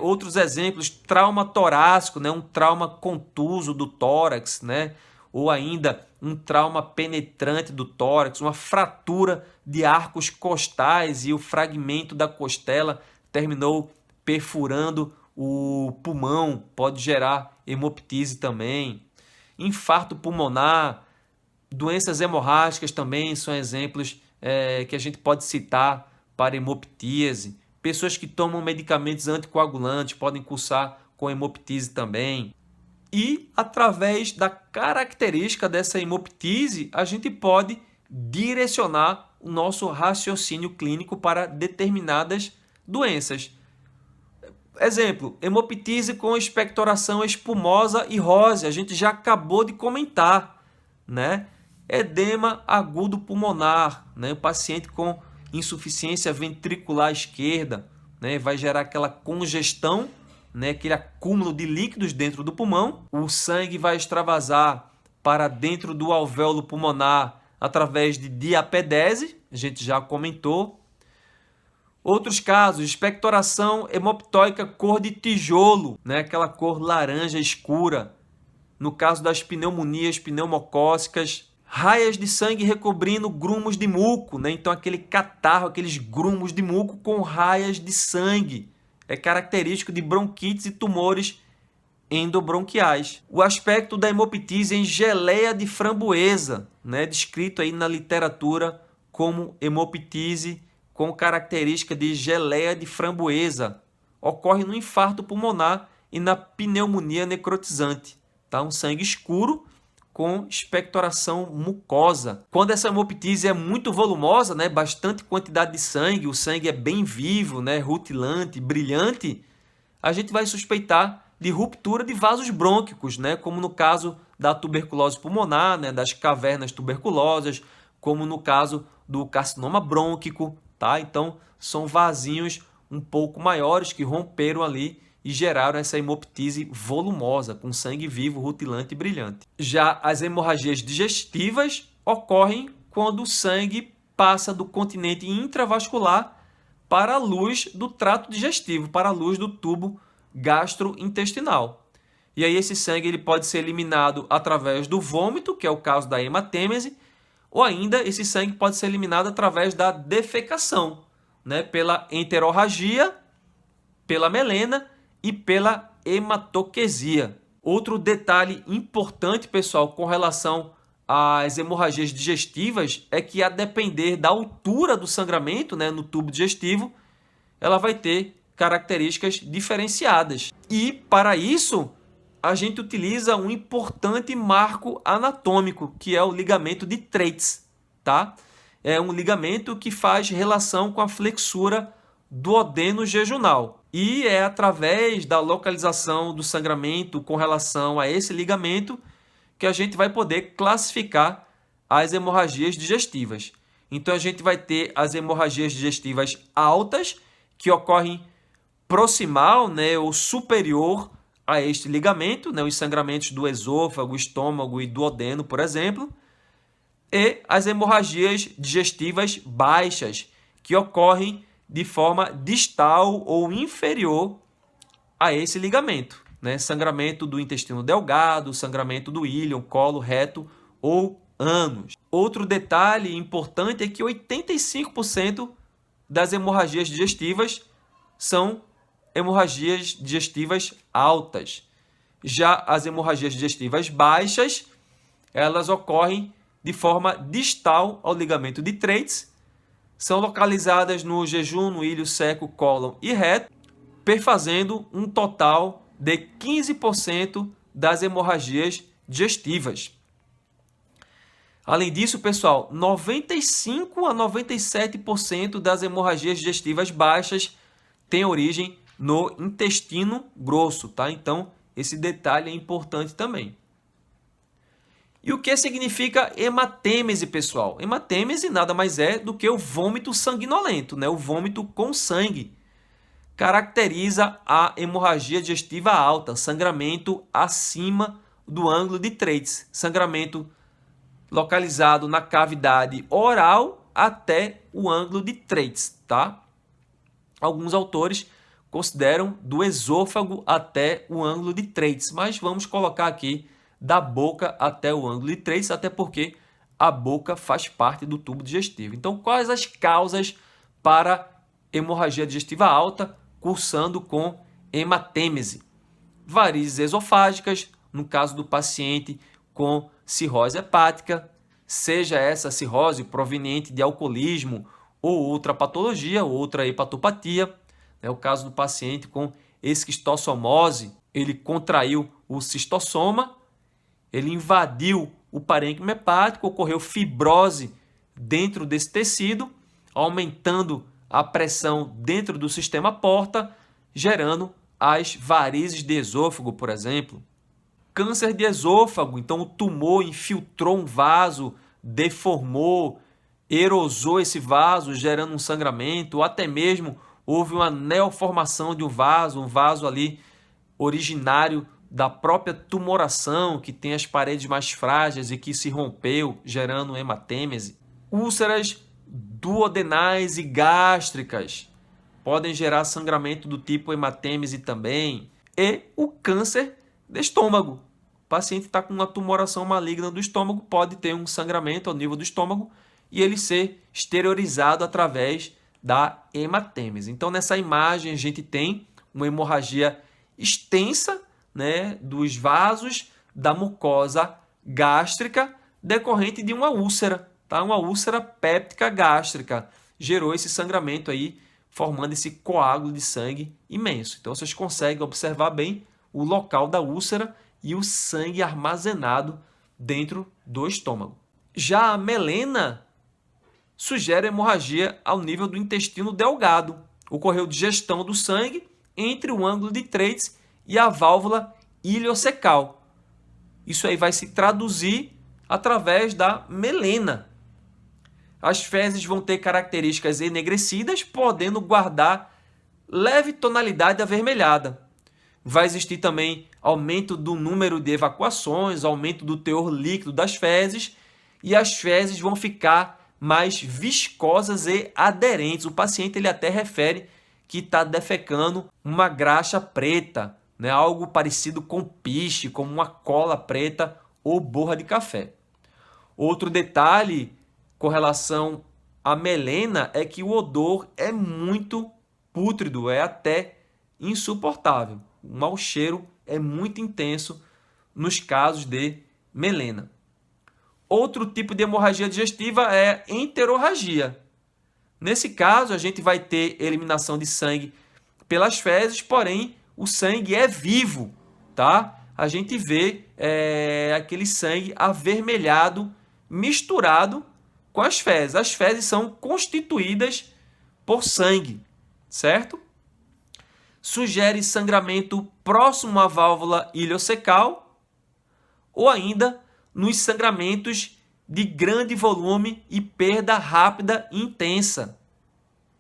Speaker 1: outros exemplos, trauma torácico, né? Um trauma contuso do tórax, né? Ou ainda um trauma penetrante do tórax, uma fratura de arcos costais e o fragmento da costela terminou perfurando o pulmão, pode gerar hemoptise também. Infarto pulmonar, doenças hemorrágicas também são exemplos que a gente pode citar para hemoptise. Pessoas que tomam medicamentos anticoagulantes podem cursar com hemoptise também. E, através da característica dessa hemoptise, a gente pode direcionar o nosso raciocínio clínico para determinadas doenças. Exemplo, hemoptise com expectoração espumosa e rósea, a gente já acabou de comentar, né? Edema agudo pulmonar, né? O paciente com insuficiência ventricular esquerda, né? Vai gerar aquela congestão, né? Aquele acúmulo de líquidos dentro do pulmão. O sangue vai extravasar para dentro do alvéolo pulmonar através de diapedese, a gente já comentou. Outros casos, expectoração hemoptóica cor de tijolo, né? Aquela cor laranja escura. No caso das pneumonias pneumocócicas, raias de sangue recobrindo grumos de muco, né? Então aquele catarro, aqueles grumos de muco com raias de sangue. É característico de bronquites e tumores endobronquiais. O aspecto da hemoptise em geleia de framboesa, né? Descrito aí na literatura como hemoptise com característica de geleia de framboesa. Ocorre no infarto pulmonar e na pneumonia necrotizante. Tá? Um sangue escuro com expectoração mucosa. Quando essa hemoptise é muito volumosa, né, bastante quantidade de sangue, o sangue é bem vivo, né, rutilante, brilhante, a gente vai suspeitar de ruptura de vasos brônquicos, né, como no caso da tuberculose pulmonar, né, das cavernas tuberculosas, como no caso do carcinoma brônquico. Tá? Então, são vasinhos um pouco maiores que romperam ali e geraram essa hemoptise volumosa, com sangue vivo, rutilante e brilhante. Já as hemorragias digestivas ocorrem quando o sangue passa do continente intravascular para a luz do trato digestivo, para a luz do tubo gastrointestinal. E aí esse sangue ele pode ser eliminado através do vômito, que é o caso da hematêmese, ou ainda esse sangue pode ser eliminado através da defecação, né? Pela enterorragia, pela melena e pela hematoquesia. Outro detalhe importante, pessoal, com relação às hemorragias digestivas é que, a depender da altura do sangramento, né, no tubo digestivo, ela vai ter características diferenciadas. E, para isso, a gente utiliza um importante marco anatômico, que é o ligamento de Treitz, tá? É um ligamento que faz relação com a flexura duodeno-jejunal. E é através da localização do sangramento com relação a esse ligamento que a gente vai poder classificar as hemorragias digestivas. Então, a gente vai ter as hemorragias digestivas altas, que ocorrem proximal, né, ou superior a este ligamento, né, os sangramentos do esôfago, estômago e duodeno, por exemplo, e as hemorragias digestivas baixas, que ocorrem de forma distal ou inferior a esse ligamento, né, sangramento do intestino delgado, sangramento do íleon, colo, reto ou ânus. Outro detalhe importante é que 85% das hemorragias digestivas são hemorragias digestivas altas. Já as hemorragias digestivas baixas, elas ocorrem de forma distal ao ligamento de Treitz, são localizadas no jejum, no ilho seco, cólon e reto, perfazendo um total de 15% das hemorragias digestivas. Além disso, pessoal, 95 a 97% das hemorragias digestivas baixas têm origem no intestino grosso, tá? Então, esse detalhe é importante também. E o que significa hematêmese, pessoal? Hematêmese nada mais é do que o vômito sanguinolento, né? O vômito com sangue. Caracteriza a hemorragia digestiva alta, sangramento acima do ângulo de Treitz, sangramento localizado na cavidade oral até o ângulo de Treitz, tá? Alguns autores consideram do esôfago até o ângulo de Treitz, mas vamos colocar aqui da boca até o ângulo de Treitz, até porque a boca faz parte do tubo digestivo. Então, quais as causas para hemorragia digestiva alta cursando com hematêmese? Varizes esofágicas, no caso do paciente com cirrose hepática, seja essa cirrose proveniente de alcoolismo ou outra patologia, outra hepatopatia. É o caso do paciente com esquistossomose. Ele contraiu o cistossoma, ele invadiu o parênquima hepático, ocorreu fibrose dentro desse tecido, aumentando a pressão dentro do sistema porta, gerando as varizes de esôfago, por exemplo. Câncer de esôfago, então o tumor infiltrou um vaso, deformou, erosou esse vaso, gerando um sangramento, ou até mesmo houve uma neoformação de um vaso ali originário da própria tumoração, que tem as paredes mais frágeis e que se rompeu, gerando hematêmese. Úlceras duodenais e gástricas podem gerar sangramento do tipo hematêmese também. E o câncer de estômago. O paciente está com uma tumoração maligna do estômago, pode ter um sangramento ao nível do estômago e ele ser exteriorizado através da hematêmese. Então, nessa imagem, a gente tem uma hemorragia extensa, né, dos vasos da mucosa gástrica decorrente de uma úlcera, tá? Uma úlcera péptica gástrica. Gerou esse sangramento aí, formando esse coágulo de sangue imenso. Então, vocês conseguem observar bem o local da úlcera e o sangue armazenado dentro do estômago. Já a melena sugere hemorragia ao nível do intestino delgado. Ocorreu digestão do sangue entre o ângulo de Treitz e a válvula iliocecal. Isso aí vai se traduzir através da melena. As fezes vão ter características enegrecidas, podendo guardar leve tonalidade avermelhada. Vai existir também aumento do número de evacuações, aumento do teor líquido das fezes, e as fezes vão ficar mais viscosas e aderentes. O paciente ele até refere que está defecando uma graxa preta, né? Algo parecido com piche, como uma cola preta ou borra de café. Outro detalhe com relação à melena é que o odor é muito pútrido, é até insuportável. O mau cheiro é muito intenso nos casos de melena. Outro tipo de hemorragia digestiva é enterorragia. Nesse caso, a gente vai ter eliminação de sangue pelas fezes, porém, o sangue é vivo, tá? A gente vê aquele sangue avermelhado misturado com as fezes. As fezes são constituídas por sangue, certo? Sugere sangramento próximo à válvula iliocecal ou ainda nos sangramentos de grande volume e perda rápida e intensa,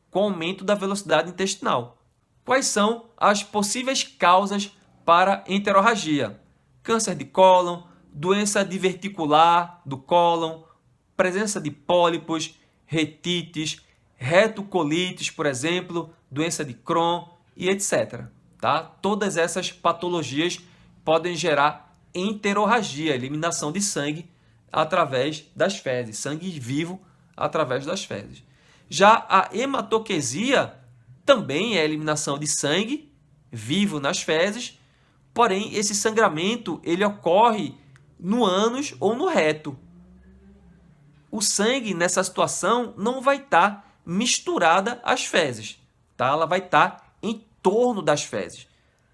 Speaker 1: com aumento da velocidade intestinal. Quais são as possíveis causas para enterorragia? Câncer de cólon, doença diverticular do cólon, presença de pólipos, retites, retocolites, por exemplo, doença de Crohn e etc. Tá? Todas essas patologias podem gerar enterorragia, eliminação de sangue através das fezes, sangue vivo através das fezes. Já a hematoquesia também é eliminação de sangue vivo nas fezes, porém esse sangramento ele ocorre no ânus ou no reto. O sangue nessa situação não vai estar misturada às fezes, tá? Ela vai estar em torno das fezes,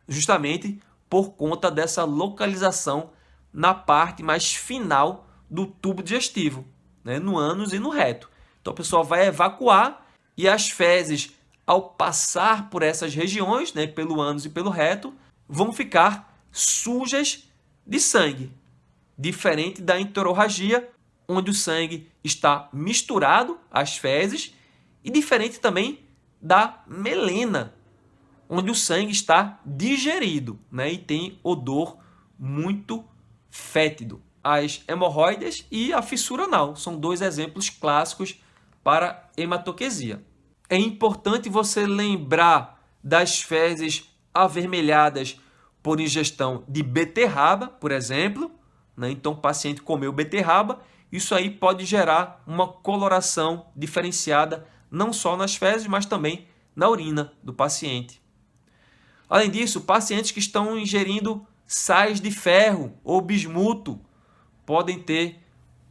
Speaker 1: justamente por conta dessa localização na parte mais final do tubo digestivo, né? No ânus e no reto. Então a pessoa vai evacuar e as fezes, ao passar por essas regiões, né, pelo ânus e pelo reto, vão ficar sujas de sangue, diferente da enterorragia, onde o sangue está misturado às fezes, e diferente também da melena, onde o sangue está digerido, né, e tem odor muito fétido. As hemorroidas e a fissura anal são dois exemplos clássicos para hematoquesia. É importante você lembrar das fezes avermelhadas por ingestão de beterraba, por exemplo, né? Então, o paciente comeu beterraba, isso aí pode gerar uma coloração diferenciada, não só nas fezes, mas também na urina do paciente. Além disso, pacientes que estão ingerindo sais de ferro ou bismuto podem ter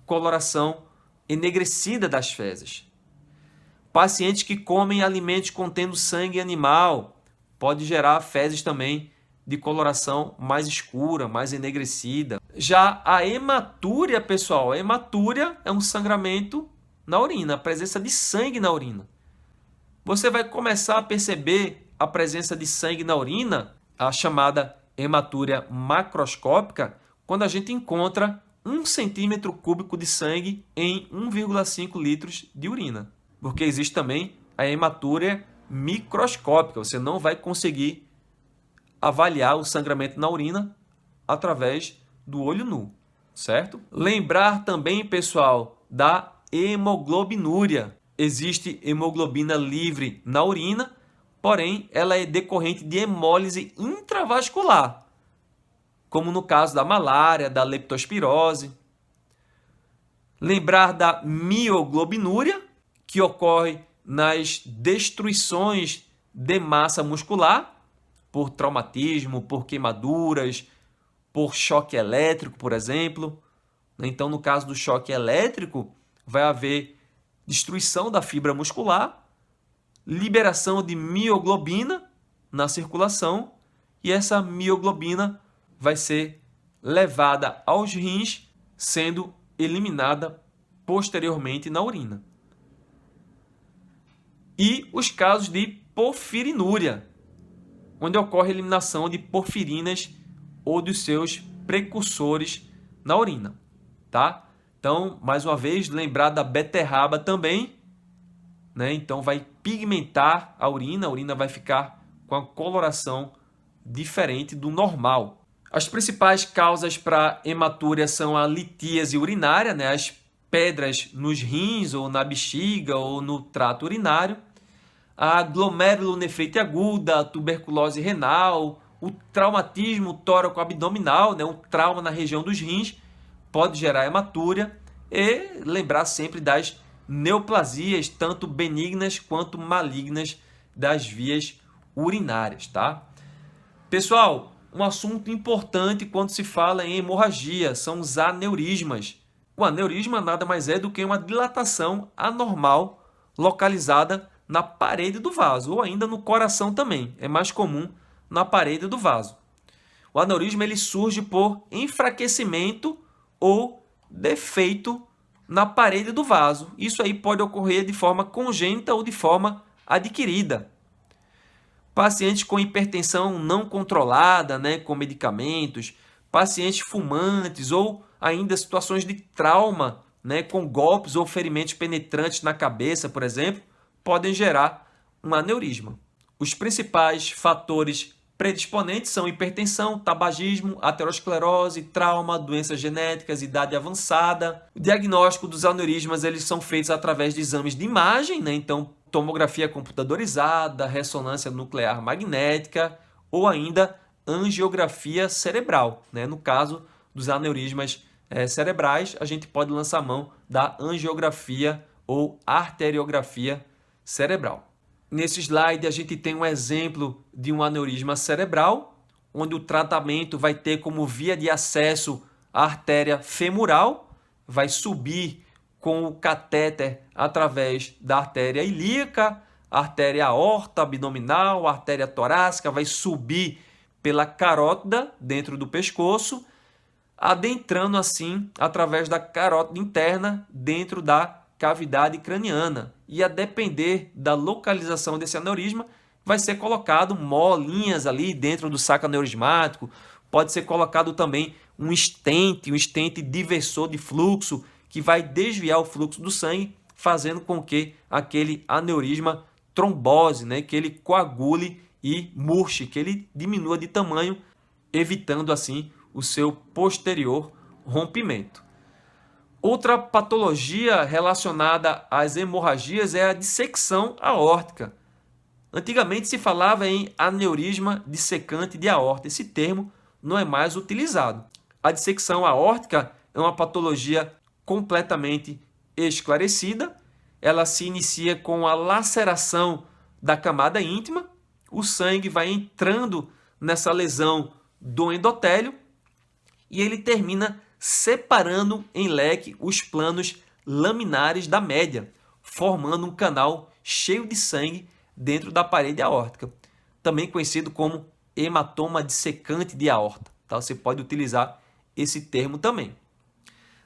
Speaker 1: coloração enegrecida das fezes. Pacientes que comem alimentos contendo sangue animal, pode gerar fezes também de coloração mais escura, mais enegrecida. Já a hematúria, pessoal, a hematúria é um sangramento na urina, a presença de sangue na urina. Você vai começar a perceber a presença de sangue na urina, a chamada hematúria macroscópica, quando a gente encontra 1 centímetro cúbico de sangue em 1,5 litros de urina. Porque existe também a hematúria microscópica, você não vai conseguir avaliar o sangramento na urina através do olho nu, certo? Lembrar também, pessoal, da hemoglobinúria. Existe hemoglobina livre na urina, porém ela é decorrente de hemólise intravascular, como no caso da malária, da leptospirose. Lembrar da mioglobinúria, que ocorre nas destruições de massa muscular, por traumatismo, por queimaduras, por choque elétrico, por exemplo. Então, no caso do choque elétrico, vai haver destruição da fibra muscular, liberação de mioglobina na circulação, e essa mioglobina vai ser levada aos rins, sendo eliminada posteriormente na urina. E os casos de porfirinúria, onde ocorre a eliminação de porfirinas ou dos seus precursores na urina, tá? Então, mais uma vez, lembrar da beterraba também, né? Então, vai pigmentar a urina vai ficar com a coloração diferente do normal. As principais causas para hematúria são a litíase urinária, né? As pedras nos rins ou na bexiga ou no trato urinário, a glomerulonefrite aguda, a tuberculose renal, o traumatismo tóraco-abdominal, né? O trauma na região dos rins pode gerar hematúria, e lembrar sempre das neoplasias, tanto benignas quanto malignas, das vias urinárias, tá? Pessoal, um assunto importante quando se fala em hemorragia são os aneurismas. O aneurisma nada mais é do que uma dilatação anormal localizada na parede do vaso, ou ainda no coração também, é mais comum na parede do vaso. O aneurisma ele surge por enfraquecimento ou defeito na parede do vaso. Isso aí pode ocorrer de forma congênita ou de forma adquirida. Pacientes com hipertensão não controlada, né, com medicamentos, pacientes fumantes ou ainda situações de trauma, né, com golpes ou ferimentos penetrantes na cabeça, por exemplo, podem gerar um aneurisma. Os principais fatores predisponentes são hipertensão, tabagismo, aterosclerose, trauma, doenças genéticas, idade avançada. O diagnóstico dos aneurismas eles são feitos através de exames de imagem, né? Então, tomografia computadorizada, ressonância nuclear magnética ou ainda angiografia cerebral, né? No caso dos aneurismas cerebrais, a gente pode lançar mão da angiografia ou arteriografia cerebral. Nesse slide, a gente tem um exemplo de um aneurisma cerebral, onde o tratamento vai ter como via de acesso a artéria femoral, vai subir com o catéter através da artéria ilíaca, artéria aorta abdominal, artéria torácica, vai subir pela carótida dentro do pescoço, adentrando assim através da carótida interna dentro da cavidade craniana. E a depender da localização desse aneurisma, vai ser colocado molinhas ali dentro do saco aneurismático, pode ser colocado também um stent diversor de fluxo, que vai desviar o fluxo do sangue, fazendo com que aquele aneurisma trombose, né, que ele coagule e murche, que ele diminua de tamanho, evitando assim o seu posterior rompimento. Outra patologia relacionada às hemorragias é a dissecção aórtica. Antigamente se falava em aneurisma dissecante de aorta. Esse termo não é mais utilizado. A dissecção aórtica é uma patologia completamente esclarecida. Ela se inicia com a laceração da camada íntima. O sangue vai entrando nessa lesão do endotélio e ele termina separando em leque os planos laminares da média, formando um canal cheio de sangue dentro da parede aórtica, também conhecido como hematoma dissecante de aorta. Tá? Você pode utilizar esse termo também.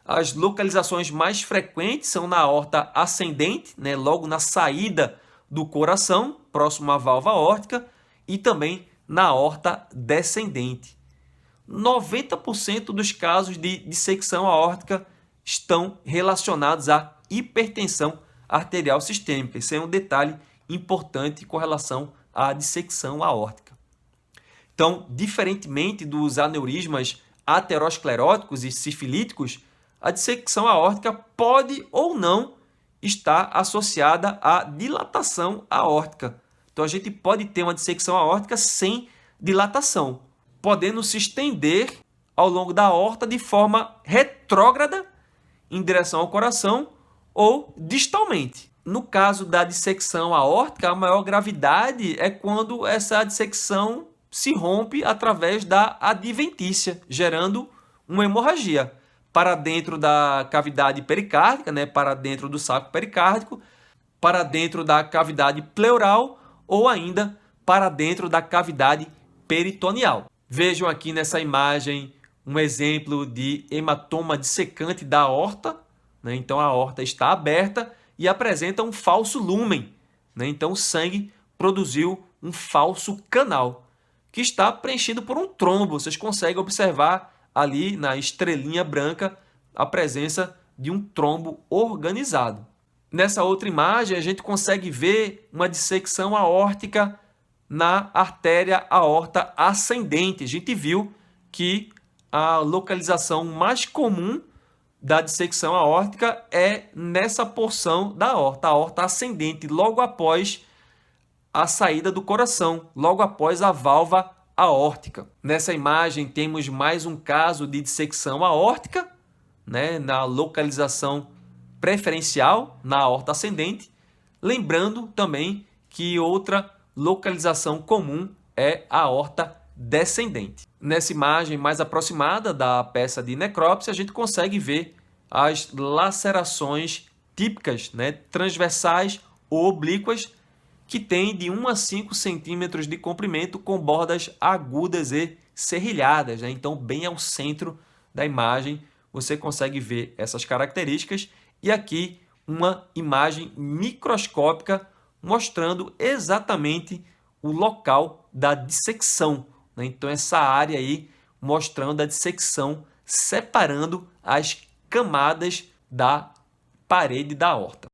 Speaker 1: As localizações mais frequentes são na aorta ascendente, né, logo na saída do coração, próximo à válvula aórtica, e também na aorta descendente. 90% dos casos de dissecção aórtica estão relacionados à hipertensão arterial sistêmica. Esse é um detalhe importante com relação à dissecção aórtica. Então, diferentemente dos aneurismas ateroscleróticos e sifilíticos, a dissecção aórtica pode ou não estar associada à dilatação aórtica. Então, a gente pode ter uma dissecção aórtica sem dilatação, podendo se estender ao longo da aorta de forma retrógrada em direção ao coração ou distalmente. No caso da dissecção aórtica, a maior gravidade é quando essa dissecção se rompe através da adventícia, gerando uma hemorragia para dentro da cavidade pericárdica, né, para dentro do saco pericárdico, para dentro da cavidade pleural ou ainda para dentro da cavidade peritoneal. Vejam aqui nessa imagem um exemplo de hematoma dissecante da aorta, né? Então a aorta está aberta e apresenta um falso lúmen, né? Então o sangue produziu um falso canal que está preenchido por um trombo. Vocês conseguem observar ali na estrelinha branca a presença de um trombo organizado. Nessa outra imagem a gente consegue ver uma dissecção aórtica na artéria aorta ascendente. A gente viu que a localização mais comum da dissecção aórtica é nessa porção da aorta, a aorta ascendente, logo após a saída do coração, logo após a válvula aórtica. Nessa imagem temos mais um caso de dissecção aórtica, né, na localização preferencial, na aorta ascendente. Lembrando também que outra localização comum é a aorta descendente. Nessa imagem mais aproximada da peça de necrópsia, a gente consegue ver as lacerações típicas, né, transversais ou oblíquas, que tem de 1 a 5 centímetros de comprimento com bordas agudas e serrilhadas, né? Então, bem ao centro da imagem, você consegue ver essas características. E aqui uma imagem microscópica mostrando exatamente o local da dissecção, né? Então, essa área aí mostrando a dissecção, separando as camadas da parede da aorta.